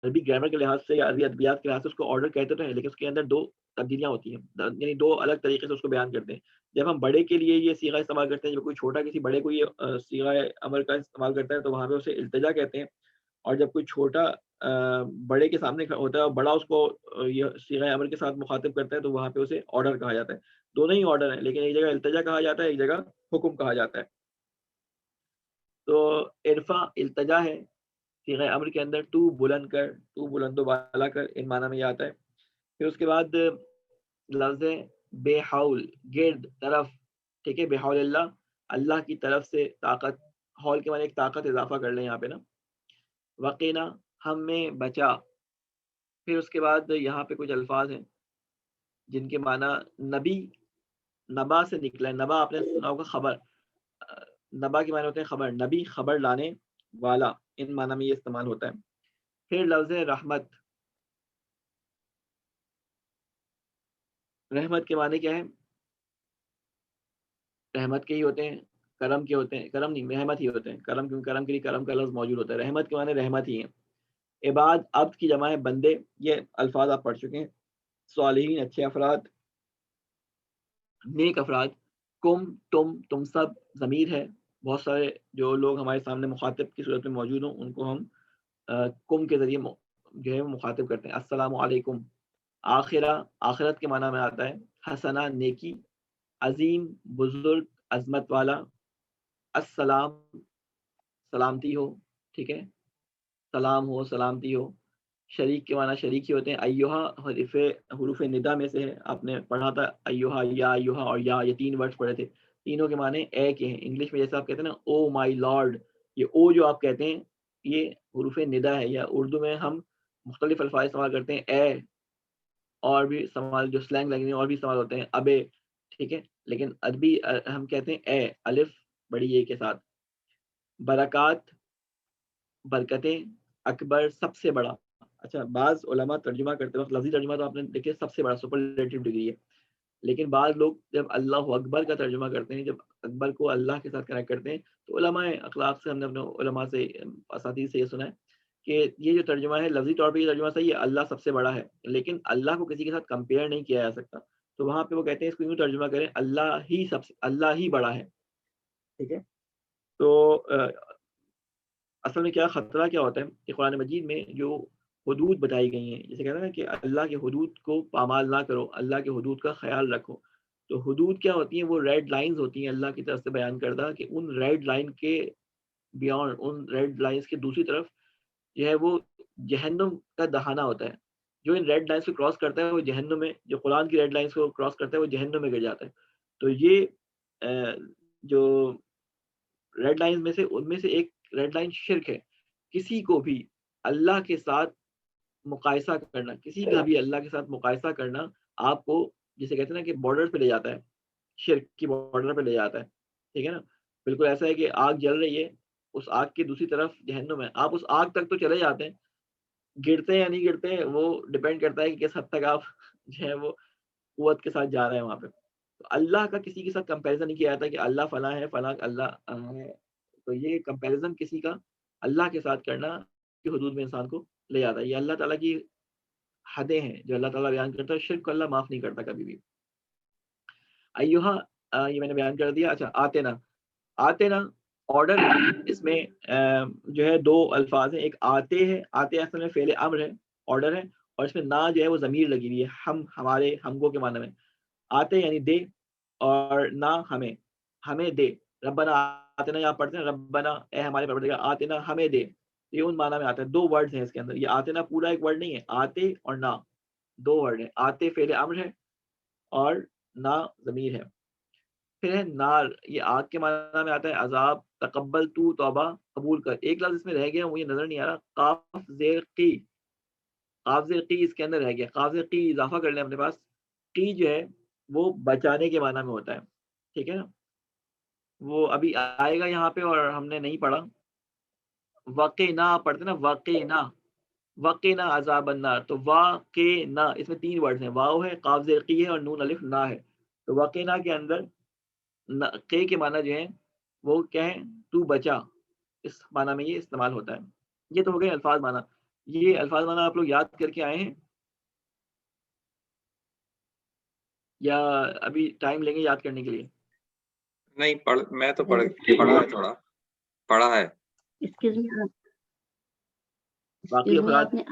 عربی گرامر کے لحاظ سے یا عربی ادبیات کے لحاظ سے اس کو آرڈر کہتے تو ہیں، لیکن اس کے اندر دو تبدیلیاں ہوتی ہیں، یعنی دو الگ طریقے سے اس کو بیان کرتے ہیں. جب ہم بڑے کے لیے یہ صیغہ استعمال کرتے ہیں، جب کوئی چھوٹا کسی بڑے کو یہ صیغہ امر کا استعمال کرتا ہے تو وہاں پہ اسے التجا کہتے ہیں. اور جب کوئی چھوٹا بڑے کے سامنے ہوتا ہے اور بڑا اس کو یہ صیغہ امر کے ساتھ مخاطب کرتا ہے تو وہاں پہ اسے آرڈر کہا جاتا ہے. دونوں ہی آرڈر ہیں، لیکن ایک جگہ التجا کہا جاتا ہے، ایک جگہ حکم کہا جاتا ہے. تو عرفہ التجا ہے صیغہ امر کے اندر، تو بلند کر، تو بلند و بالا کر، ان معنی میں یہ آتا ہے. پھر اس کے بعد لفظ ہے بے حول، گرد، طرف. ٹھیک ہے، بے حول اللہ، اللہ کی طرف سے طاقت. حول کے معنی ایک طاقت اضافہ کر لیں یہاں پہ نا. وقینا ہم میں بچا. پھر اس کے بعد یہاں پہ کچھ الفاظ ہیں جن کے معنی نبی، نبا سے نکلا ہے. نبا آپ نے سنا ہوگا خبر، نبا کے معنی ہوتے ہیں خبر. نبی خبر لانے والا، ان معنی میں یہ استعمال ہوتا ہے. پھر لفظ رحمت، رحمت کے معنی کیا ہے؟ رحمت کے ہی ہوتے ہیں، کرم کے ہوتے ہیں، کرم نہیں رحمت ہی ہوتے ہیں. کرم کیوں؟ کرم کے لیے کرم کا لفظ موجود ہوتا ہے. رحمت کے معنی رحمت ہی ہیں. عباد، عبد کی جمع ہے بندے. یہ الفاظ آپ پڑھ چکے ہیں. صالحین، اچھے افراد، نیک افراد. کم، تم سب ضمیر ہے. بہت سارے جو لوگ ہمارے سامنے مخاطب کی صورت میں موجود ہوں ان کو ہم کم کے ذریعے جو ہے مخاطب کرتے ہیں. السلام علیکم. آخرہ، آخرت کے معنی میں آتا ہے حسنہ، نیکی. عظیم، بزرگ، عظمت والا. السلام، سلامتی ہو. ٹھیک ہے، سلام ہو، سلامتی ہو. شریک کے معنی شریک ہی ہوتے ہیں. ایوہا حروف ندا میں سے ہے. آپ نے پڑھا تھا ایوہا، یا ایوہا اور یا، یہ 3 ورڈز پڑھے تھے. تینوں کے معنی اے کے ہیں. انگلش میں جیسے آپ کہتے ہیں نا او مائی لارڈ، یہ او جو آپ کہتے ہیں یہ حروف ندا ہے. یا اردو میں ہم مختلف الفاظ استعمال کرتے ہیں، اے، اور بھی استعمال جو سلینگ لینگویج اور بھی استعمال ہوتے ہیں، ابے. ٹھیک ہے، لیکن ادبی ہم کہتے ہیں اے، الف بڑی اے کے ساتھ. برکات، برکتیں. اکبر، سب سے بڑا. اچھا، بعض علماء ترجمہ کرتے وقت لفظی ترجمہ تو آپ نے دیکھے سب سے بڑا سپرلیٹو ڈگری ہے، لیکن بعض لوگ جب اللہ اکبر کا ترجمہ کرتے ہیں، جب اکبر کو اللہ کے ساتھ کنیکٹ کرتے ہیں، تو علماء اخلاق سے ہم نے اپنے علماء سے، اساتذہ سے یہ سنا ہے کہ یہ جو ترجمہ ہے لفظی طور پہ یہ ترجمہ صحیح ہے، اللہ سب سے بڑا ہے، لیکن اللہ کو کسی کے ساتھ کمپیئر نہیں کیا جا سکتا. تو وہاں پہ وہ کہتے ہیں اس کو یوں ترجمہ کریں، اللہ ہی سب سے، اللہ ہی بڑا ہے. ٹھیک ہے، تو اصل میں کیا خطرہ کیا ہوتا ہے کہ قرآن مجید میں جو حدود بتائی گئی ہیں، جیسے کہتے ہیں نا کہ اللہ کے حدود کو پامال نہ کرو، اللہ کے حدود کا خیال رکھو. تو حدود کیا ہوتی ہیں؟ وہ ریڈ لائنز ہوتی ہیں اللہ کی طرف سے بیان کردہ، کہ ان ریڈ لائن کے بیانڈ، ان ریڈ لائنز کے دوسری طرف جو ہے وہ جہنم کا دہانہ ہوتا ہے. جو ان ریڈ لائنز کو کراس کرتا ہے وہ جہنم میں، جو قرآن کی ریڈ لائنز کو کراس کرتا ہے وہ جہنم میں گر جاتا ہے. تو یہ جو ریڈ لائنز میں سے ان میں سے ایک ریڈ لائن شرک ہے. کسی کو بھی اللہ کے ساتھ مقایسہ کرنا، کسی کا بھی اللہ کے ساتھ مقایسہ کرنا آپ کو جسے کہتے ہیں نا کہ بارڈر پہ لے جاتا ہے، شرک کی بارڈر پہ لے جاتا ہے. ٹھیک ہے نا، بالکل ایسا ہے کہ آگ جل رہی ہے، اس آگ کی دوسری طرف جہنم ہے، آپ اس آگ تک تو چلے جاتے ہیں، گرتے ہیں یا نہیں گرتے ہیں وہ ڈیپینڈ کرتا ہے کہ کس حد تک آپ جو ہے وہ قوت کے ساتھ جا رہے ہیں وہاں پہ. تو اللہ کا کسی کے ساتھ کمپیریزن نہیں کیا جاتا کہ اللہ فلاں ہے، فلاں اللہ ہے. تو یہ کمپیریزن کسی کا اللہ کے ساتھ کرنا کی حدود میں انسان کو لے جاتا ہے. یہ اللہ تعالیٰ کی حدیں ہیں جو اللہ تعالیٰ بیان کرتا ہے. شرک کو اللہ معاف نہیں کرتا کبھی بھی. ایوہا، یہ میں نے بیان کر دیا. اچھا، آتے نا، آتے نا آرڈر، اس میں جو ہے 2 الفاظ ہیں. ایک آتے ہے، آتے اصل میں فعل امر ہے، آرڈر ہے، اور اس میں نا جو ہے وہ ضمیر لگی ہوئی ہے، ہم، ہمارے، ہم کو کے معنی میں. آتے یعنی دے، اور نہ ہمیں، ہمیں دے. ربنا آتنا، یہاں پڑھتے ہیں ربنا اے ہمارے پروردگار، آتنا ہمیں دے. یہ ان معنی میں آتا ہے. 2 ورڈز ہیں اس کے اندر. یہ آتنا پورا ایک ورڈ نہیں ہے، آتے اور نہ 2 ورڈ ہیں. آتے فعل امر ہے اور نہ ضمیر ہے. پھر ہے نار، یہ آگ کے معنی میں آتا ہے. عذاب، تقبل تو، توبہ قبول کر. ایک لفظ اس میں رہ گیا، مجھے نظر نہیں آ رہا، قاف زیر قی. قاف زیر قی اس کے اندر رہ گیا. قاف زیر قی اضافہ کر لیں اپنے پاس. قی جو ہے وہ بچانے کے معنی میں ہوتا ہے. ٹھیک ہے نا، وہ ابھی آئے گا یہاں پہ اور ہم نے نہیں پڑھا. وقنا پڑھتے نا، وقنا، وقنا عذاب النار. تو وقنا اس میں 3 ورڈز ہیں، واو ہے، قاف زیر قی ہے، اور نون الف نا ہے. تو وقنا کے اندر قے کے معنی جو ہیں وہ کیا ہے؟ تو بچا. اس معنی میں یہ استعمال ہوتا ہے. یہ تو ہو گئے الفاظ معنی. یہ الفاظ معنی آپ لوگ یاد کر کے آئے ہیں یا ابھی ٹائم لیں گے یاد کرنے کے لیے؟ نہیں میں تو پڑھا ہے، تھوڑا پڑھا ہے. باقی افراد آپ نے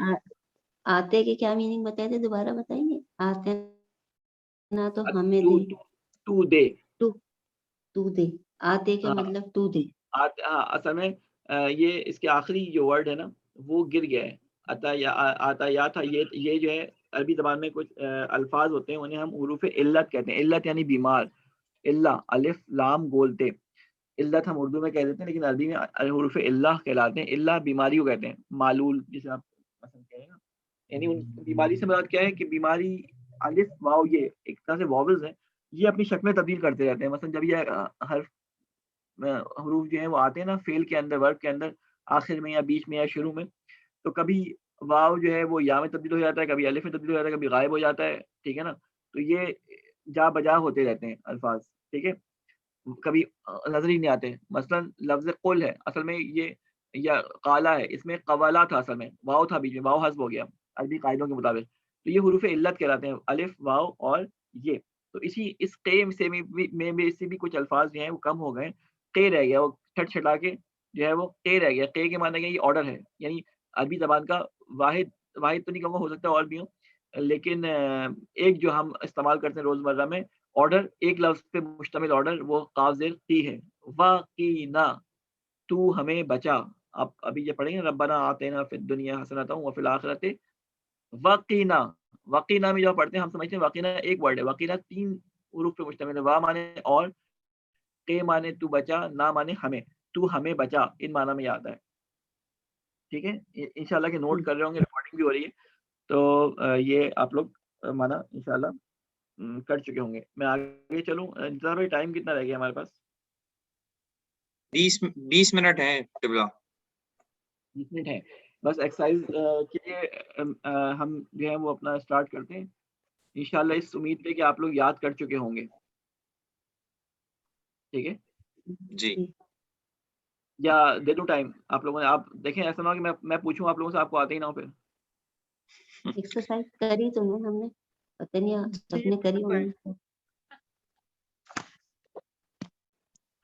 آتے کے کیا میننگ بتائے تھے؟ دوبارہ بتائیں گے. آتے نا تو ہمیں دے، تو دے، تو دے. آتے کا مطلب تو دے. اصل میں یہ اس کے آخری جو ورڈ ہے نا وہ گر گیا ہے. آتا یا تھا. یہ جو ہے عربی زبان میں کچھ الفاظ ہوتے ہیں انہیں ہم حروف علت کہتے ہیں. علت یعنی بیمار. اللہ، الف لام گولتے. علت ہم اردو میں کہہ دیتے ہیں لیکن عربی میں حروف اللہ کہلاتے ہیں. اللہ بیماری کو کہتے ہیں. معلول جسے آپ پسند کہیں نا، یعنی ان بیماری سے مراد کیا ہے کہ بیماری الف واو یہ ایک طرح سے واولز ہیں، یہ اپنی شکلیں تبدیل کرتے رہتے ہیں. مثلا جب یہ حرف حروف جو ہیں وہ آتے ہیں نا فعل کے اندر، ورب کے اندر، آخر میں یا بیچ میں یا شروع میں، تو کبھی واو جو ہے وہ یا میں تبدیل ہو جاتا ہے، کبھی الف میں تبدیل ہو جاتا ہے، کبھی غائب ہو جاتا ہے. ٹھیک ہے نا. تو یہ جا بجا ہوتے رہتے ہیں الفاظ. ٹھیک ہے. کبھی نظر ہی نہیں آتے. مثلا لفظ قل ہے، اصل میں یہ یا قالا ہے، اس میں قوالا تھا، اصل میں واو تھا بیچ میں، واو حذف ہو گیا عربی قاعدوں کے مطابق. تو یہ حروف علت کہلاتے ہیں، الف واو اور یہ. تو اس قیم سے میں سے بھی کچھ الفاظ جو ہیں وہ کم ہو گئے. قے رہ گیا، وہ چھٹ چھٹا کے جو ہے وہ قے رہ گیا. قے کے معنی کیا؟ یہ آرڈر ہے، یعنی عربی زبان کا واحد تو نہیں کہوں گا، ہو سکتا ہے اور بھی ہوں، لیکن ایک جو ہم استعمال کرتے ہیں روزمرہ میں آرڈر، ایک لفظ پہ مشتمل آرڈر، وہ قاف زیر قی ہے. واقینا، تو ہمیں بچا. آپ ابھی یہ پڑھیں گے ربنا آتینا فی الدنیا حسنۃ وفی الآخرۃ وقینا. وقینا میں جو پڑھتے ہیں ہم سمجھتے ہیں وقینا ایک ورڈ ہے، وقینا 3 حروف پہ مشتمل ہے. وا مانے اور، قے مانے تو بچا، نا مانے ہمیں. تو ہمیں بچا، ان معنی میں یاد ہے. ٹھیک ہے. انشاءاللہ کہ نوٹ کر رہے ہوں گے، ریکارڈنگ بھی ہو رہی ہے، تو یہ آپ لوگ مانا انشاءاللہ کر چکے ہوں گے. میں آگے چلوں. انتظار بھائی ٹائم کتنا رہ گیا ہمارے پاس؟ 20 منٹ ہیں قبلہ. 20 منٹ ہے. بس ایکسرسائز کے لیے ہم جو ہے وہ اپنا اسٹارٹ کرتے ہیں انشاءاللہ اس امید پہ کہ آپ لوگ یاد کر چکے ہوں گے. ٹھیک ہے. جی یا دے دو ٹائم آپ لوگوں نے. آپ دیکھیں ایسا نہ ہو کہ میں پوچھوں آپ لوگوں سے، آپ کو آتے ہی نہ ہو پھر. ایکسرسائز کری تو ہے ہم نے، پتہ نہیں سب نے کری ہوگی.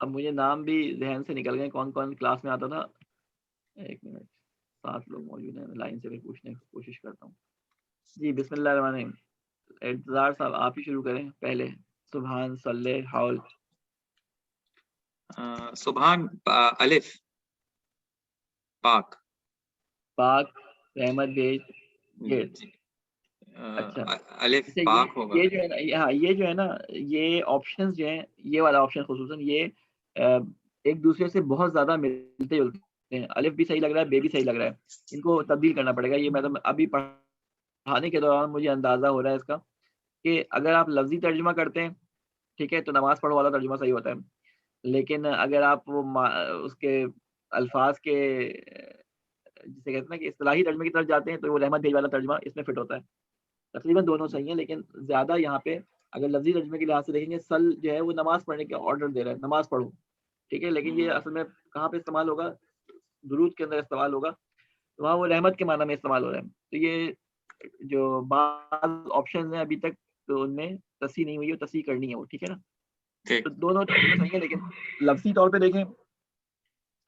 اب مجھے نام بھی ذہن سے نکل گئے کون کون کلاس میں آتا تھا. ایک منٹ، 7 لوگ موجود ہیں، لائن سے بھی پوچھنے کی کوشش کرتا ہوں. جی بسم اللہ الرحمن الرحیم. انتظار صاحب آپ ہی شروع کریں پہلے. سبحان، صلی، حول. سبحان الف پاک. پاک، رحمت بیج، یہ. جی. اچھا الف اچھا، پاک ہوگا. یہ جو ہے نا، ہاں یہ جو ہے نا، یہ آپشنز جو ہیں، یہ والا آپشن خصوصاً یہ ایک دوسرے سے بہت زیادہ ملتے جلتے ہیں. الف بھی صحیح لگ رہا ہے، بے بھی صحیح لگ رہا ہے. ان کو تبدیل کرنا پڑے گا. یہ مطلب ابھی پڑھانے کے دوران مجھے اندازہ ہو رہا ہے اس کا کہ اگر آپ لفظی ترجمہ کرتے ہیں ٹھیک ہے تو نماز پڑھو والا ترجمہ صحیح ہوتا ہے. لیکن اگر آپ وہ اس کے الفاظ کے جسے کہتے ہیں نا کہ اصطلاحی ترجمے کی طرف جاتے ہیں تو وہ رحمت بھیج والا ترجمہ اس میں فٹ ہوتا ہے. تقریباً دونوں صحیح ہیں، لیکن زیادہ یہاں پہ اگر لفظی ترجمے کے لحاظ سے دیکھیں گے سل جو ہے وہ نماز پڑھنے کے آرڈر دے رہا ہے، نماز پڑھو. ٹھیک ہے. لیکن یہ اصل میں کہاں پہ استعمال ہوگا؟ درود کے اندر استعمال ہوگا، تو وہاں وہ رحمت کے معنی میں استعمال ہو رہا ہے. تو یہ جو بعض آپشنز ہیں ابھی تک تو ان میں تصحیح نہیں ہوئی ہے، تصحیح کرنی ہے وہ. ٹھیک ہے نا. ٹھیک. تو دونوں ترجمے صحیح ہیں، لیکن لفظی طور پہ دیکھیں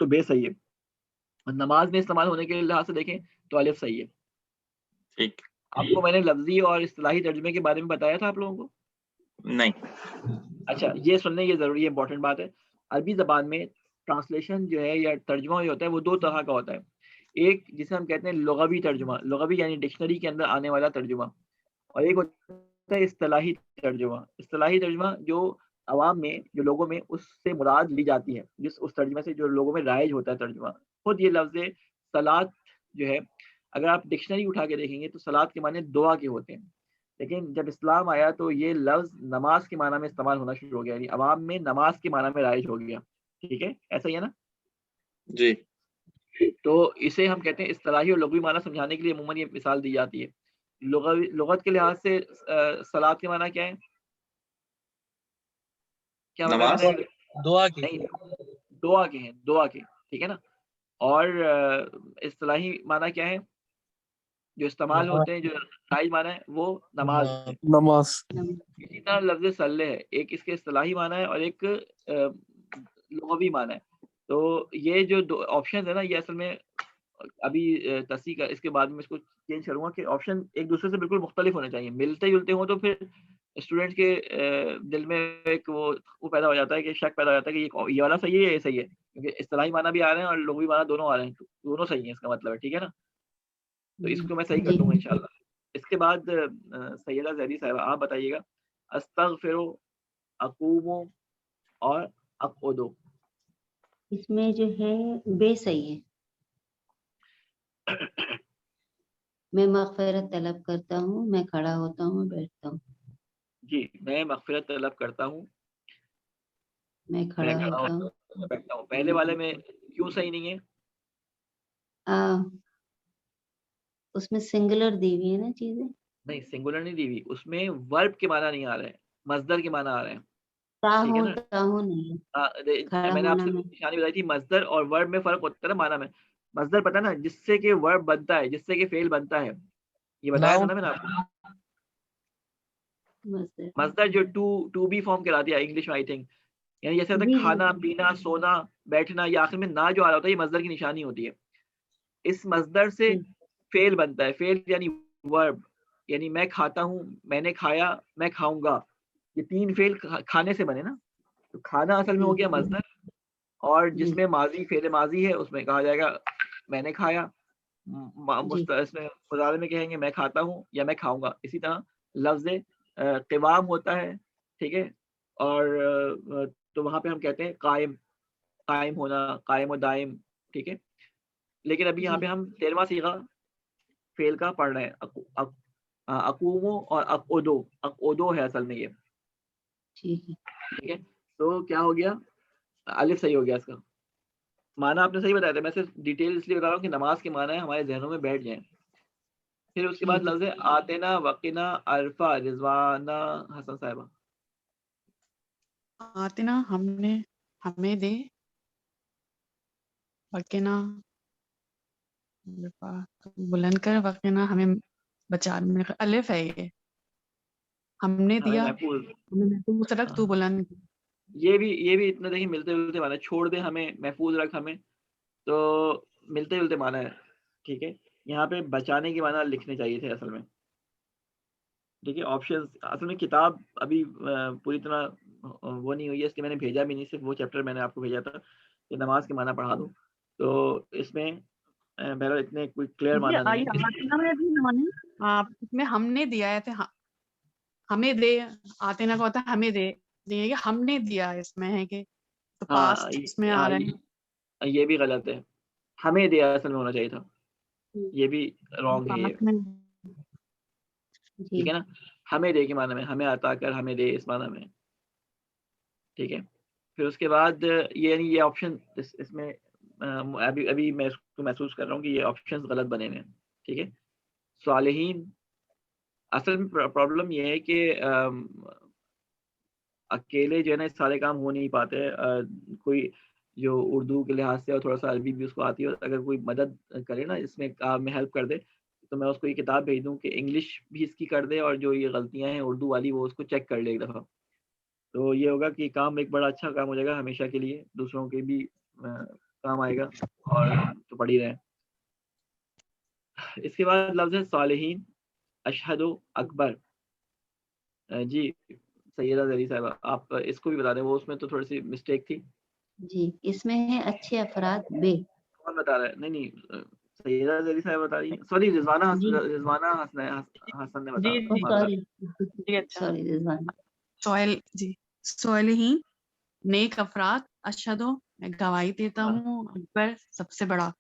تو بے صحیح ہے. نماز میں استعمال ہونے کے لحاظ سے دیکھیں تو الف صحیح ہے. ٹھیک. آپ کو میں نے لفظی اور اصطلاحی ترجمے کے بارے میں بتایا تھا آپ لوگوں کو؟ نہیں. اچھا یہ سننے یہ ضروری ہے، امپورٹنٹ بات ہے. عربی زبان میں ٹرانسلیشن جو ہے یا ترجمہ جو ہوتا ہے وہ 2 طرح کا ہوتا ہے. ایک جسے ہم کہتے ہیں لغوی ترجمہ، لغوی یعنی ڈکشنری کے اندر آنے والا ترجمہ، اور ایک ہوتا ہے اصطلاحی ترجمہ. اصطلاحی ترجمہ جو عوام میں، جو لوگوں میں اس سے مراد لی جاتی ہے، اس ترجمے سے جو لوگوں میں رائج ہوتا ہے ترجمہ. خود یہ لفظ صلاۃ جو ہے اگر آپ ڈکشنری اٹھا کے دیکھیں گے تو صلاۃ کے معنی دعا کے ہوتے ہیں، لیکن جب اسلام آیا تو یہ لفظ نماز کے معنی میں استعمال ہونا شروع ہو گیا، یعنی عوام میں نماز کے معنی میں رائج ہو گیا. ٹھیک ہے، ایسا ہی ہے نا. جی. تو اسے ہم کہتے ہیں اصطلاحی اور لغوی معنی سمجھانے کے لیے عموماً یہ مثال دی جاتی ہے. لغت کے لحاظ سے صلاۃ کے معنی کیا ہے؟ کیا نماز، دعا کی. نہیں، دعا کے ہیں، دعا کے. ٹھیک ہے نا. اور اصطلاحی معنی کیا ہے جو استعمال ہوتے ہیں، جو رائج معنی ہے وہ نماز ہے. نماز. اسی طرح لفظ صلی ہے، ایک اس کے اصطلاحی معنی ہے اور ایک لغوی معنی ہے. تو یہ جو 2 آپشن ہے نا، یہ اصل میں ابھی تصحیح کا اس کے بعد میں اس کو چینج کروں گا کہ آپشن ایک دوسرے سے بالکل مختلف ہونے چاہیے. ملتے جلتے ہوں تو پھر اسٹوڈنٹ کے دل میں ایک وہ پیدا ہو جاتا ہے کہ شک پیدا ہو جاتا ہے کہ یہ والا صحیح ہے یہ صحیح ہے، کیونکہ اصطلاحی معنی بھی آ رہے ہیں اور لغوی معنی دونوں آ رہے ہیں، دونوں صحیح ہیں اس کا مطلب ہے. ٹھیک ہے نا. تو اس کو میں صحیح کر دوں گا انشاءاللہ. اس کے بعد سیدہ زہری صاحبہ آپ بتائیے گا استغفر، اقوم اور اقعد. اس میں جو ہے بے صحیح ہے. میں مغفرت طلب کرتا ہوں، میں کھڑا ہوتا ہوں، بیٹھتا ہوں. جی میں مغفرت طلب کرتا ہوں، میں میں کھڑا کھڑا ہوتا ہوں. ہوتا ہوں، بیٹھتا ہوں. پہلے والے میں کیوں صحیح نہیں ہے؟ اس میں سنگولر دی ہوئی ہے نا چیزیں. نہیں سنگولر نہیں دی ہوئی، اس میں ورب کے معنی نہیں آ رہے ہیں، مصدر کے معنی آ رہے ہیں. تا ٹھیک ہے ہوں نا، تا ہوں نہیں کھڑا میں نے آپ ہونا سے میں. نشانی بتائی تھی، مصدر اور ورب میں فرق ہوتا ہے نا معنی میں. مصدر پتہ ہے نا، جس سے کہ ورب بنتا ہے، جس سے کہ فعل بنتا ہے، یہ بتایا تھا نا میں نے آپ کو. مصدر. مصدر جو ٹو بی فارم کراتی ہے انگلش میں آئی تھنک، یعنی جیسے ہوتا ہے جی کھانا جی پینا سونا بیٹھنا، یا آخر میں نہ جو آ رہا ہوتا ہے، یہ مصدر کی نشانی ہوتی ہے. اس مصدر سے جی فعل بنتا ہے، فعل یعنی ورب، یعنی میں کھاتا ہوں، میں نے کھایا، میں کھاؤں گا، یہ تین فعل کھانے سے بنے نا. تو کھانا اصل میں جی ہو گیا مصدر، اور جی جس میں ماضی فعل ماضی ہے اس میں کہا جائے گا میں نے کھایا. جی اس میں مضارع میں کہیں گے میں کھاتا ہوں یا میں کھاؤں گا. اسی طرح لفظ قوام ہوتا ہے، ٹھیک ہے، اور تو وہاں پہ ہم کہتے ہیں قائم، قائم ہونا، قائم و دائم، ٹھیک ہے. لیکن ابھی یہاں جی پہ ہم 13واں صیغہ فعل کا پڑھ رہے ہیں، اقومو اور اقعدو ہے اصل میں یہ، ٹھیک ہے. ٹھیک ہے. تو کیا ہو گیا، الف صحیح ہو گیا اس کا معنی. آپ نے صحیح بتایا تھا، میں صرف ڈیٹیل اس لیے بتا رہا ہوں کہ نماز کے معنی ہمارے ذہنوں میں بیٹھ جائیں. پھر اس کے بعد ٹھیک ہے. لفظ آتنا وقنا عرفا رضوانہ. حسن صاحبہ. آتنا ہمیں دے، وقنا بلند کر، وقنا ہمیں بچا. الف ہے یہ، ہم نے ہمیں دیا، محفوظ. ہمیں محفوظ رکھ، تو بلند. یہ بھی اتنا دیکھیں ملتے جلتے معنی، چھوڑ دے ہمیں، محفوظ رکھ ہمیں، تو ملتے جلتے معنی ہے. ٹھیک ہے. یہاں پہ بچانے کے معنی لکھنے چاہیے تھے اصل میں. ٹھیک ہے. آپشن اصل میں کتاب ابھی پوری طرح وہ نہیں ہوئی ہے، اس لیے میں نے بھیجا بھی نہیں، صرف وہ چیپٹر میں نے آپ کو بھیجا تھا کہ نماز کے معنی پڑھا دوں. تو اس میں بہرحال اتنے کوئی کلیئر معنی نہیں ہے. آتنا میں بھی معنی اس میں ہم نے دیا ہے، ہمیں دے. آتنا کا ہوتا ہے ہمیں دے، یہ ہم نے دیا اس میں ہے کہ تو پاسٹ اس میں آ رہا ہے. یہ بھی غلط ہے، ہمیں دیا اصل میں ہونا چاہیے تھا، یہ بھی رانگ ہے یہ. پاسٹ میں ٹھیک ہے نا. ہمیں دے کے معنی میں، ہمیں عطا کر، ہمیں دے اس معنی میں. ٹھیک ہے. پھر اس کے بعد یعنی یہ آپشن اس میں ابھی میں اس کو محسوس کر رہا ہوں کہ یہ آپشن غلط بنے ہوئے ہیں. ٹھیک ہے. صالحین، اصل میں پرابلم یہ ہے کہ اکیلے جو ہے نا سارے کام ہو نہیں پاتے. کوئی جو اردو کے لحاظ سے اور تھوڑا سا عربی بھی اس کو آتی ہے، اگر کوئی مدد کرے نا اس میں کام میں ہیلپ کر دے، تو میں اس کو یہ کتاب بھیج دوں کہ انگلش بھی اس کی کر دے، اور جو یہ غلطیاں ہیں اردو والی وہ اس کو چیک کر لے ایک دفعہ. تو یہ ہوگا کہ کام ایک بڑا اچھا کام ہو جائے گا ہمیشہ کے لیے، دوسروں کے بھی کام آئے گا، اور تو پڑھ ہی رہے ہیں. اس کے بعد لفظ ہے صالحین، اشہد اکبر. جی سیدہ زہری صاحبہ آپ اس کو بھی بتا دیں، وہ اس میں تو تھوڑی سی مسٹیک تھی. جی اس میں ہے اچھے افراد بے. کون بتا رہا ہے؟ نہیں سیدہ زہری صاحبہ بتا رہی ہیں. سوری رضوانہ جی حسن نے بتا. جی سوری جی اچھا. سوری رضوان. صالحین نیک افراد، اشہدو میں گواہی دیتا ہوں، اکبر سب سے بڑا،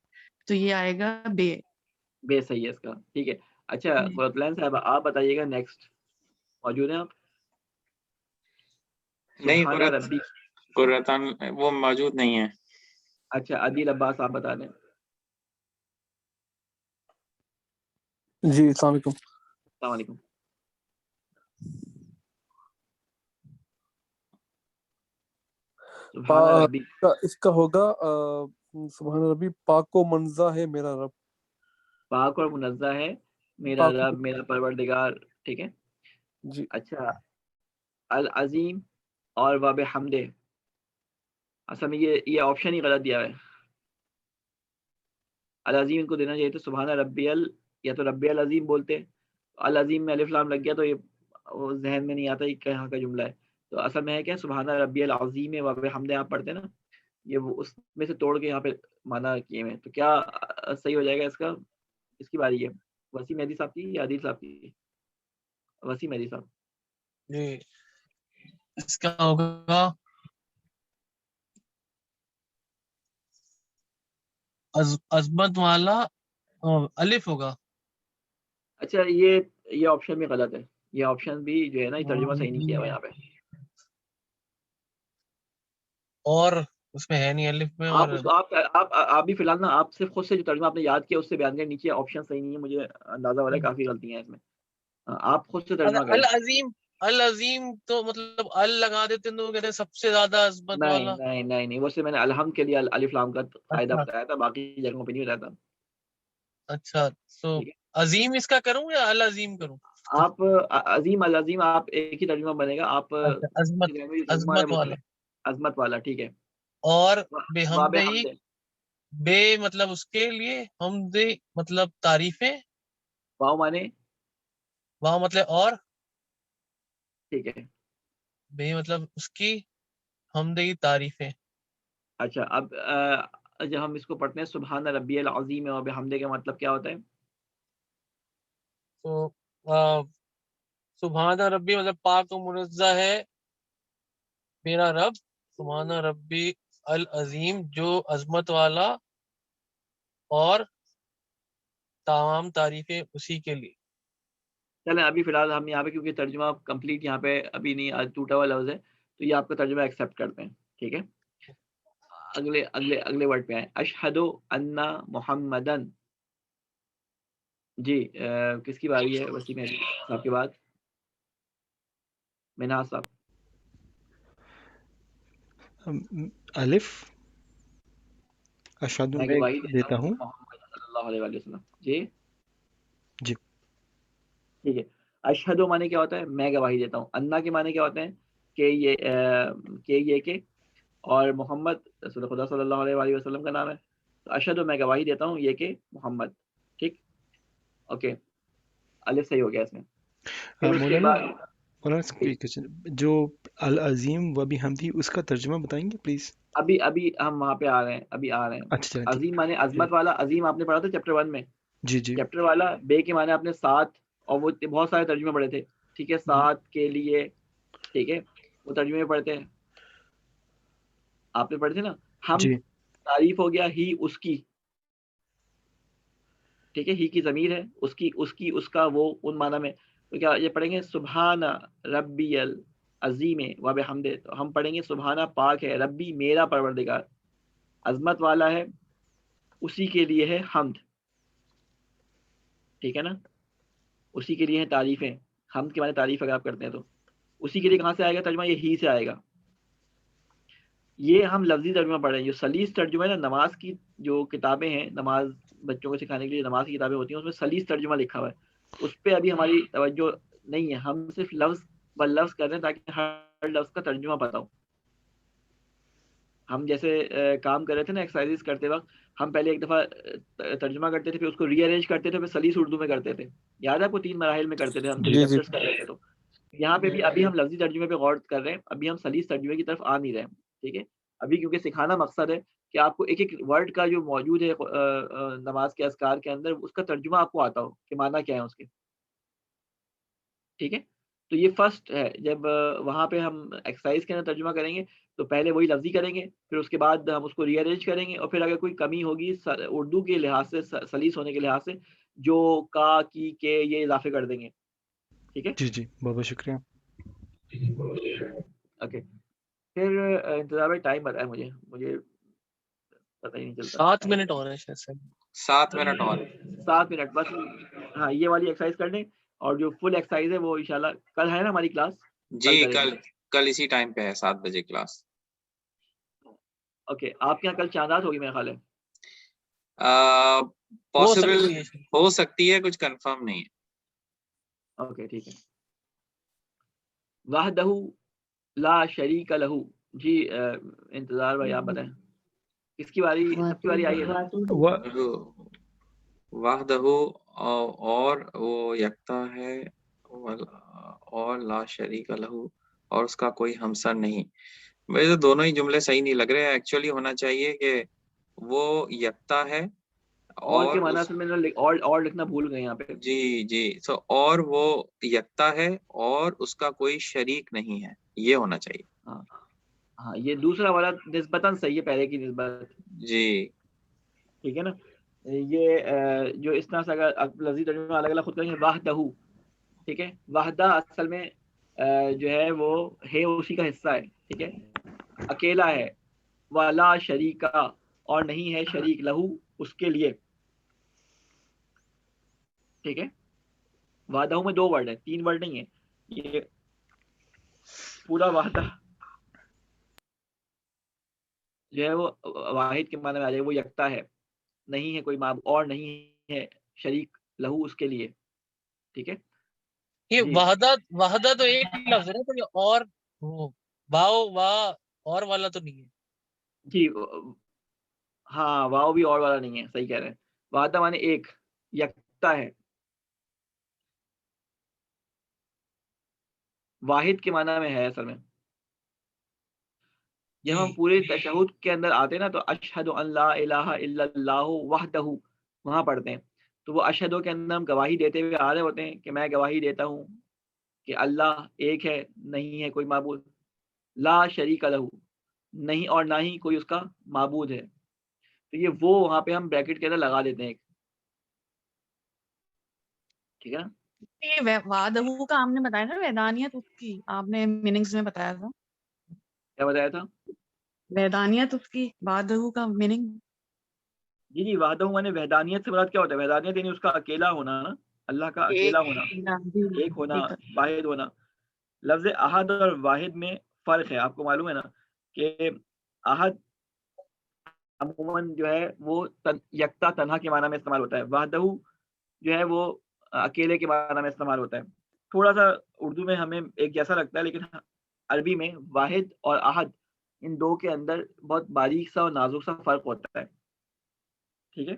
تو یہ آئے گا بے صحیح ہے اس کا. ٹھیک ہے. اچھا قرۃ صاحب آپ بتائیے گا نیکسٹ. موجود ہیں آپ؟ نہیں سبحان ربی. قرۃن وہ موجود نہیں ہے. اچھا عدیل عباس آپ بتا دیں. جی السلام علیکم. السلام علیکم. سبحان ربی اس کا ہوگا سبحان ربی پاک و منزہ ہے میرا رب. پاک اور منزہ ہے میرا رب، میرا پروردگار. ٹھیک ہے. جی اچھا العظیم اور وبحمدہ، اصل میں یہ آپشن ہی غلط دیا ہے. العظیم ان کو دینا چاہیے تو سبحان ربی یا تو ربی العظیم بولتے. العظیم میں الف لام لگ گیا تو یہ ذہن میں نہیں آتا یہ کہاں کا جملہ ہے. تو اصل میں ہے کیا، سبحان ربی العظیم وبحمدہ آپ پڑھتے ہیں نا، یہ وہ اس میں سے توڑ کے یہاں پہ مانا کیے ہوئے. تو کیا صحیح ہو جائے گا اس کا؟ اس کی باری ہے. وسیم مہدی صاحب کی یا عادل صاحب کی؟ وسیم مہدی صاحب. جی اس کا ہوگا عظمت والا، الف ہوگا. اچھا یہ آپشن بھی غلط ہے، یہ آپشن بھی جو ہے نا یہ ترجمہ صحیح نہیں کیا ہوا یہاں پہ. اور اس میں ہے نہیں الف میں. آپ اور اس کو آپ بھی فی الحال نا آپ صرف خود سے جو ترجمہ آپ نے یاد کیا اس سے بیان کریں. نیچے آپشن صحیح نہیں ہے، مجھے اندازہ ہو رہا ہے کافی غلطیاں ہیں اس میں. آپ خود سے ترجمہ کریں. العظیم تو مطلب ال لگا دیتے ہیں تو وہ کہتے ہیں سب سے زیادہ عظمت والا. نہیں وہ سے میں نے الحمد کے لیے الف لام کا قاعدہ اچھا بتایا تھا، باقی جگہوں پہ نہیں بتایا تھا. اچھا تو ٹھیک ہے، عظیم اس کا کروں یا العظیم کروں؟ آپ عظیم العظیم آپ ایک ہی ترجمہ بنے گا. آپ اچھا عظمت، ترجمہ ہے عظمت وہ والا. کریں، عظمت والا. ٹھیک ہے. اور واب بحمدہی، حمد، بے مطلب اس کے لیے، حمد مطلب تعریفیں، واؤ مانے. وہاں مطلب اور، ٹھیک ہے. بے مطلب اس کی، حمدہی تعریفیں. اچھا اب جب ہم اس کو پڑھتے ہیں سبحان ربی العظیم و بحمدہ کا مطلب کیا ہوتا ہے؟ تو سبحان ربی مطلب پاک و منزہ ہے میرا رب، سبحان ربی العظیم جو عظمت والا، اور تمام تعریفیں اسی کے لیے. چلیں ابھی فی الحال ہم یہاں پہ کیونکہ ترجمہ کمپلیٹ یہاں پہ ابھی نہیں، آج ٹوٹا ہوا لفظ ہے تو یہ آپ کا ترجمہ ایکسیپٹ کرتے ہیں. ٹھیک ہے، اگلے ورڈ پہ آئیں. اشہد ان محمدن. جی کس کی باری ہے؟ وسیم علی صاحب کے بعد منہاج صاحب. الف اشہد میں میں گواہی دیتا ہوں. محمد صلی اللہ علیہ وآلہ وسلم. جی جی ٹھیک ہے. اشہد معنی کیا ہوتا ہے؟ میں گواہی دیتا ہوں. انا کے معنی کیا ہوتے ہیں؟ کہ یہ کہ، اور محمد رسول خدا صلی اللہ علیہ وآلہ وسلم کا نام ہے. تو اشہد میں گواہی دیتا ہوں یہ کہ محمد. ٹھیک، اوکے. الف صحیح ہو گیا اس میں. پھر اس کے بعد مولانا جو العظیم و بحمدہ اس کا ترجمہ بتائیں گے پلیز؟ ابھی ہم وہاں پہ آ رہے ہیں. اچھا چلیں ٹھیک. عظیم معنی عظمت والا. عظیم آپ نے پڑھا تھا چیپٹر 1 میں. جی جی چیپٹر والا بے کے معنی آپ نے ساتھ، اور وہ بہت سارے ترجمے پڑھے تھے. ٹھیک ہے، ساتھ کے لیے. ٹھیک ہے، وہ ترجمے پڑھتے ہیں آپ نے پڑھے تھے نا. ہم جی تعریف ہو گیا ہی اس کی. ٹھیک ہے، ہی کی ضمیر ہے، اس کی اس کا وہ ان معنی میں. تو کیا یہ پڑھیں گے سبحان ربی العظیم و بحمدہ. تو ہم پڑھیں گے سبحانہ پاک ہے ربی میرا پروردگار، عظمت والا ہے، اسی کے لیے ہے حمد. ٹھیک ہے نا، اسی کے لیے ہیں تعریفیں. حمد کے معنی تعریف اگر آپ کرتے ہیں تو اسی کے لیے کہاں سے آئے گا ترجمہ؟ یہ ہی سے آئے گا. یہ ہم لفظی ترجمہ پڑھ رہے ہیں. جو سلیس ترجمہ ہے نا، نماز کی جو کتابیں ہیں، نماز بچوں کو سکھانے کے لیے نماز کی کتابیں ہوتی ہیں، اس میں سلیس ترجمہ لکھا ہوا ہے. اس پہ ابھی ہماری توجہ نہیں ہے. ہم صرف لفظ ب لفظ کر رہے ہیں تاکہ ہر لفظ کا ترجمہ پتہ ہو. ہم جیسے کام کر رہے تھے نا ایکسرسائز کرتے وقت، ہم پہلے ایک دفعہ ترجمہ کرتے تھے، پھر اس کو ری ارینج کرتے تھے، پھر سلیس اردو میں کرتے تھے. یاد ہے آپ کو 3 مراحل میں کرتے تھے ہم جب جی جی چیپٹرز کر رہے تھے. تو یہاں پہ بھی ابھی ہم لفظی ترجمے پہ غور کر رہے ہیں. ابھی ہم سلیس ترجمے کی طرف آ نہیں رہے ہیں. ٹھیک ہے، ابھی کیونکہ سکھانا مقصد ہے کہ آپ کو ایک ایک ورڈ کا جو موجود ہے نماز کے اذکار کے اندر، اس کا ترجمہ آپ کو آتا ہو کہ معنی کیا ہے اس کے. ٹھیک ہے، تو یہ فرسٹ ہے. جب وہاں پہ ہم ایکسرسائز کے اندر ترجمہ کریں گے تو پہلے وہی لفظی کریں گے، پھر اس کے بعد ہم اس کو ری ارینج کریں گے، اور پھر اگر کوئی کمی ہوگی اردو کے لحاظ سے، سلیس ہونے کے لحاظ سے، جو کا کی کے یہ اضافے کر دیں گے. ٹھیک ہے، جی جی بہت بہت شکریہ. اوکے. پھر انتظار بھائی ٹائم بتائے مجھے پتہ ہی نہیں چلتا. 7 منٹ اور ہے شاید سے. 7 منٹ اور. 7 منٹ بس. ہاں یہ والی ایکسرسائز کر لیں، اور جو فل ایکسرسائز ہے وہ انشاءاللہ کل ہے نا ہماری کلاس. جی کریں گے. کل اسی ٹائم پہ ہے 7 بجے کلاس. اوکے، آپ کے یہاں کل چاندات ہوگی میرا خیال ہے. پاسبل سکتی ہے. ہو سکتی ہے، کچھ کنفرم نہیں ہے. اوکے ٹھیک ہے. وحدہ لا شریک لہ. جی انتظار بھائی آپ بتائیں کس کی باری؟ سب کی باری آئی ہے. وحدہ اور وہ یکتا ہے، اور لا شریک لہ اور اس کا کوئی ہمسر نہیں. مجھے تو دونوں ہی جملے صحیح نہیں لگ رہے. ایکچولی ہونا چاہیے کہ وہ یکتا ہے اور کے معنی اس... اصل میں اور لکھنا بھول گئے یہاں پہ. جی اور وہ یکتا ہے اور اس کا کوئی شریک نہیں ہے، یہ ہونا چاہیے. ہاں یہ دوسرا والا نسبتاً صحیح ہے پہلے کی نسبت. جی ٹھیک ہے نا. یہ جو اس طرح سے اگر لفظی ترجمہ الگ الگ خود کریں گے وحدہ، ٹھیک ہے، وحدہ اصل میں جو ہے وہ ہے اسی کا حصہ ہے، ٹھیک ہے، اکیلا ہے، ولا شریکا اور نہیں ہے شریک لہو اس کے لیے، ٹھیک ہے. وحدہ میں 2 ورڈ ہیں، 3 ورڈ نہیں ہے. یہ پورا وحدہ جو ہے وہ واحد کے معنی میں آ جائے، وہ یکتا ہے، نہیں ہے کوئی معبود اور نہیں ہے شریک لہو اس کے لیے، ٹھیک ہے. یہ جی وحدہ تو ایک لفظ ہے نا، تو یہ اور وہ واو واہ اور والا تو نہیں ہے. جی ہاں، واؤ بھی اور والا نہیں ہے، صحیح کہہ رہے ہیں. وحدہ معنی ایک، یکتا ہے. واحد کے معنی میں ہے اصل میں. جب ہم جی پورے تشہد کے اندر آتے ہیں نا تو اشہد ان لا الہ الا اللہ وحدہ وہاں پڑھتے ہیں، تو وہ اشہدوں کے اندر ہم گواہی دیتے ہوئے آ رہے ہوتے ہیں کہ میں گواہی دیتا ہوں کہ اللہ ایک ہے، نہیں ہے کوئی معبود، لا شریک لہ، نہیں اور نہ ہی کوئی اس کا معبود ہے. تو یہ وہ وہاں پہ ہم بریکٹ کے اندر لگا دیتے ہیں ایک، ٹھیک ہے نا. یہ وعدہ کا آپ نے بتایا تھا ویدانیت اس کی آپ نے میننگز میں بتایا تھا، کیا بتایا تھا؟ ویدانیت اس کی وعدہ کا میننگ. جی وحدہ مانے وحدانیت سے مراد کیا ہوتا ہے؟ وحدانیت یعنی اس کا اکیلا ہونا نا، اللہ کا اکیلا ہونا، ایک ہونا، واحد ہونا. لفظ احد اور واحد میں فرق ہے، آپ کو معلوم ہے نا کہ احد عموماً جو ہے وہ یکتا تنہا کے معنی میں استعمال ہوتا ہے، وحدہ جو ہے وہ اکیلے کے معنی میں استعمال ہوتا ہے. تھوڑا سا اردو میں ہمیں ایک جیسا لگتا ہے، لیکن عربی میں واحد اور احد ان دو کے اندر بہت باریک سا اور نازک سا فرق ہوتا ہے، ٹھیک ہے.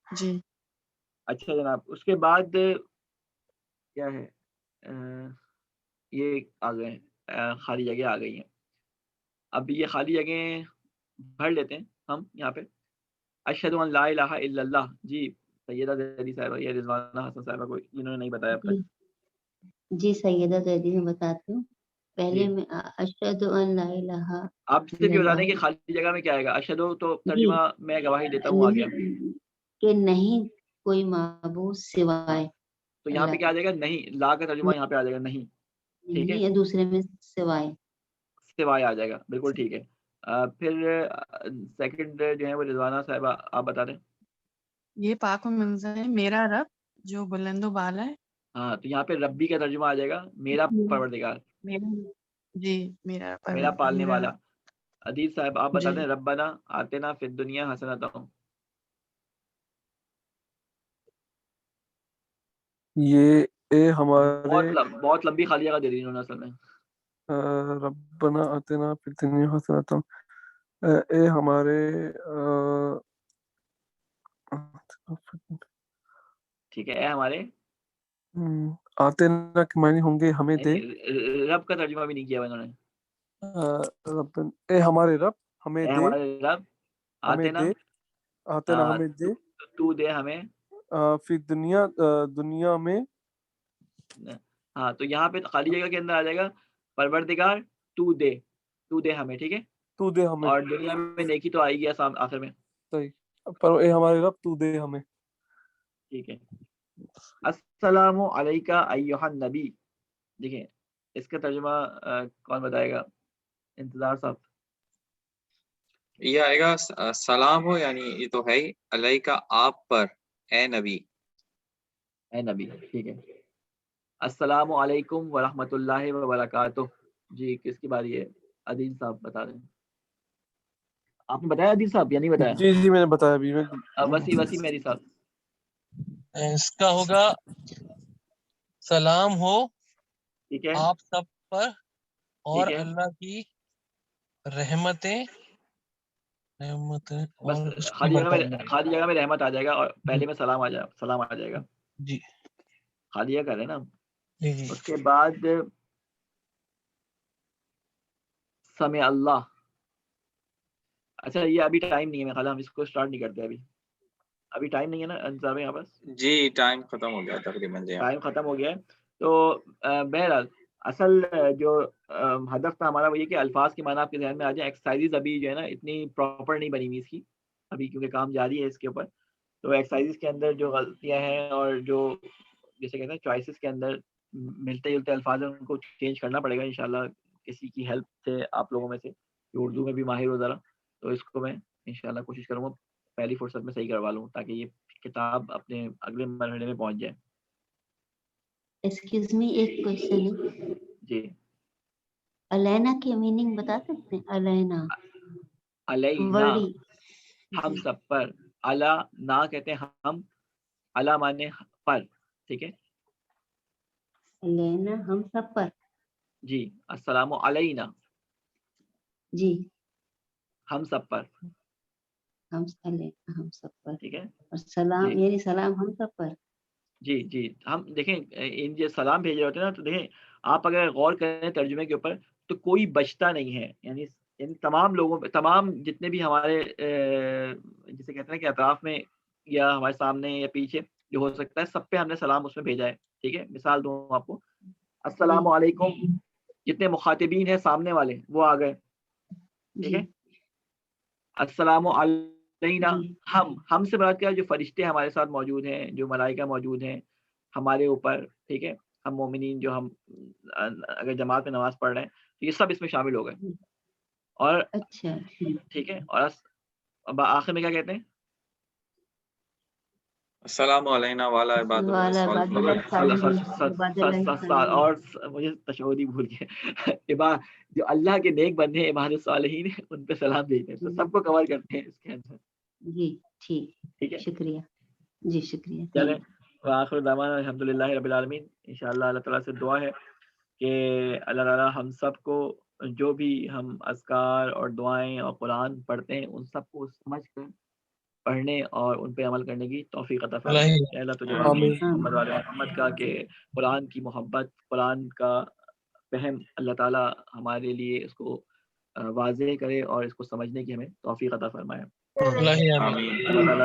جی اچھا جناب، اس کے بعد کیا ہے، یہ آ گئے خالی جگہ آ گئی ہیں. اب یہ خالی جگہیں بھر لیتے ہیں ہم یہاں پہ. اشہد ان لا الہ الا اللہ. جی سیدہ زیدی صاحبہ یا رضوانہ حسن صاحبہ کو انہوں نے نہیں بتایا اب تک. جی سیدہ زیدی میں بتاتی ہوں. پہلے جی میں اشہد ان لا الہ آپ صرف یہ بتا دیں کہ خالی جگہ میں کیا آئے گا. اشہد تو ترجمہ میں گواہی دیتا ہوں آ گیا، کہ نہیں کوئی معبود سوائے تو یہاں پہ کیا آ جائے گا؟ نہیں. لا کا ترجمہ یہاں پہ آ جائے گا نہیں، ٹھیک ہے، نہیں، دوسرے میں سوائے. سوائے آ جائے گا، بالکل ٹھیک ہے. پھر سیکنڈ جو ہے وہ رضوانہ صاحبہ آپ بتا دیں. یہ پاک و منزہ ہے میرا رب جو بلند و بالا ہے. ہاں تو یہاں پہ ربی کا ترجمہ آ جائے گا میرا پروردگار، جی میرا میرا پالنے والا. عدیل صاحب آپ بتا جی دیں ربنا آتنا فی الدنیا حسنۃ. یہ اے ہمارے بہت لمبی خالی جگہ دے دی انہوں نے اصل میں. ربنا آتنا فی الدنیا حسنۃ، اے ہمارے ٹھیک ہے، اے ہمارے آتنا کے معنی ہوں گے ہمیں دے. رب کا ترجمہ بھی نہیں کیا انہوں نے. اے ہمارے رب ہمیں اے دے، ہمارے رب ہمیں آتنا، دے، آتنا ہمیں دے، تو دے ہمیں، فی دنیا دنیا میں. ہاں تو یہاں پہ خالی جگہ کے اندر آ جائے گا پروردگار تو دے، تو دے ہمیں، ٹھیک ہے. تو دے ہمیں، اور دنیا میں نیکی تو آئے گی آخر میں، صحیح. پر اے ہمارے رب تو دے ہمیں. ٹھیک ہے. السلام علیکہ ایھا النبی. دیکھیں اس کا ترجمہ کون بتائے گا؟ انتظار صاحب. یہ آئے گا سلام ہو، یعنی یہ تو ہے ہی، علیکہ آپ پر، اے نبی. اے نبی، ٹھیک ہے. السلام علیکم ورحمۃ اللہ وبرکاتہ. جی کس کی باری ہے؟ عدیل صاحب بتا رہے ہیں. آپ نے بتایا عدیل صاحب یا نہیں بتایا؟ جی میں نے بتایا ابھی. وسیع میری صاحب. اس کا ہوگا سلام ہو ٹھیک ہے، آپ سب پر اور ٹھیک ہے. اللہ کی رحمتیں بس اور اس کی خالی برکات. جگہ میں رحمت آ جائے گا اور پہلے میں سلام آ جائے گا. جی خالی جگہ کر رہے ہیں نا. جی جی اس کے بعد سمع اللہ. اچھا یہ ابھی ٹائم نہیں ہے، میرے خیال ہم اس کو اسٹارٹ نہیں کرتے ابھی ٹائم نہیں ہے نا انصاف یہاں پاس. جی ٹائم ختم ہو گیا تقریباً. جی ٹائم ختم ہو گیا ہے. تو بہرحال اصل جو ہدف تھا ہمارا وہ یہ کہ الفاظ کے معنی آپ کے ذہن میں آ جائیں. ایکسرسائز ابھی جو ہے نا اتنی پراپر نہیں بنی ہوئی اس کی، ابھی کیونکہ کام جاری ہے اس کے اوپر. تو ایکسرسائز کے اندر جو غلطیاں ہیں اور جو جیسے کہتے ہیں چوائسیز کے اندر ملتے جلتے الفاظ ہیں ان کو چینج کرنا پڑے گا انشاءاللہ کسی کی ہیلپ سے, آپ لوگوں میں سے جو اردو میں بھی ماہر ہو ذرا, تو اس کو میں انشاءاللہ کوشش کروں گا پہلی فرصت میں صحیح کروا لوں تاکہ یہ کتاب اپنے اگلے مرحلے میں پہنچ جائے. ایکسکیوز می, ایک کوشچن ہے. جی. الینا کی میننگ بتا سکتے ہیں؟ الینا علینا وڑی. ہم جی سب پر, علا نا کہتے ہیں ہم, علا مانے پر, ٹھیک ہے الینا ہم سب پر. جی. السلام علینا جی ہم سب پر, الینا ہم سب پر. ٹھیک ہے اور سلام جی یعنی سلام ہم سب پر. جی جی. ہم دیکھیں ان جو سلام بھیج رہے ہوتے ہیں نا, تو دیکھیں آپ اگر غور کریں ترجمے کے اوپر تو کوئی بچتا نہیں ہے, یعنی تمام لوگوں پہ, تمام جتنے بھی ہمارے جسے کہتے ہیں کہ اطراف میں یا ہمارے سامنے یا پیچھے جو ہو سکتا ہے سب پہ ہم نے سلام اس میں بھیجا ہے. ٹھیک ہے, مثال دوں آپ کو, السلام علیکم جتنے مخاطبین ہیں سامنے والے وہ آ گئے. ٹھیک ہے. السلام علینا جی ہم سے مراد کیا, جو فرشتے ہمارے ساتھ موجود ہیں, جو ملائکہ موجود ہیں ہمارے اوپر. ٹھیک ہے, ہم مومنین جو ہم اگر جماعت میں نماز پڑھ رہے ہیں تو یہ سب اس میں شامل ہو گئے. اور اچھا ٹھیک ہے, اور آخر میں کیا کہتے ہیں, السلام علینا والا عباد اللہ والا الصالحین. اور مجھے تشہد ہی بھول گیا, جو اللہ کے نیک بندے ہیں عباد الصالحین ان پہ سلام بھیجتے ہیں, تو سب کو کور کرتے ہیں اس کے اندر. جی ٹھیک, ٹھیک ہے, شکریہ. جی شکریہ. چلیں وآخر دعوانا الحمدللہ رب العالمین. انشاءاللہ اللہ تعالیٰ سے دعا ہے کہ اللہ تعالیٰ ہم سب کو جو بھی ہم اذکار اور دعائیں اور قرآن پڑھتے ہیں ان سب کو سمجھ کر پڑھنے اور ان پہ عمل کرنے کی توفیق عطا فرمائے. اے اللہ تجھے آمین. محمد والے محمد کا کہ قرآن کی محبت, قرآن کا فہم اللہ تعالیٰ ہمارے لیے اس کو واضح کرے اور اس کو سمجھنے کی ہمیں توفیق عطا فرمائے. آمین. اللہ تعالیٰ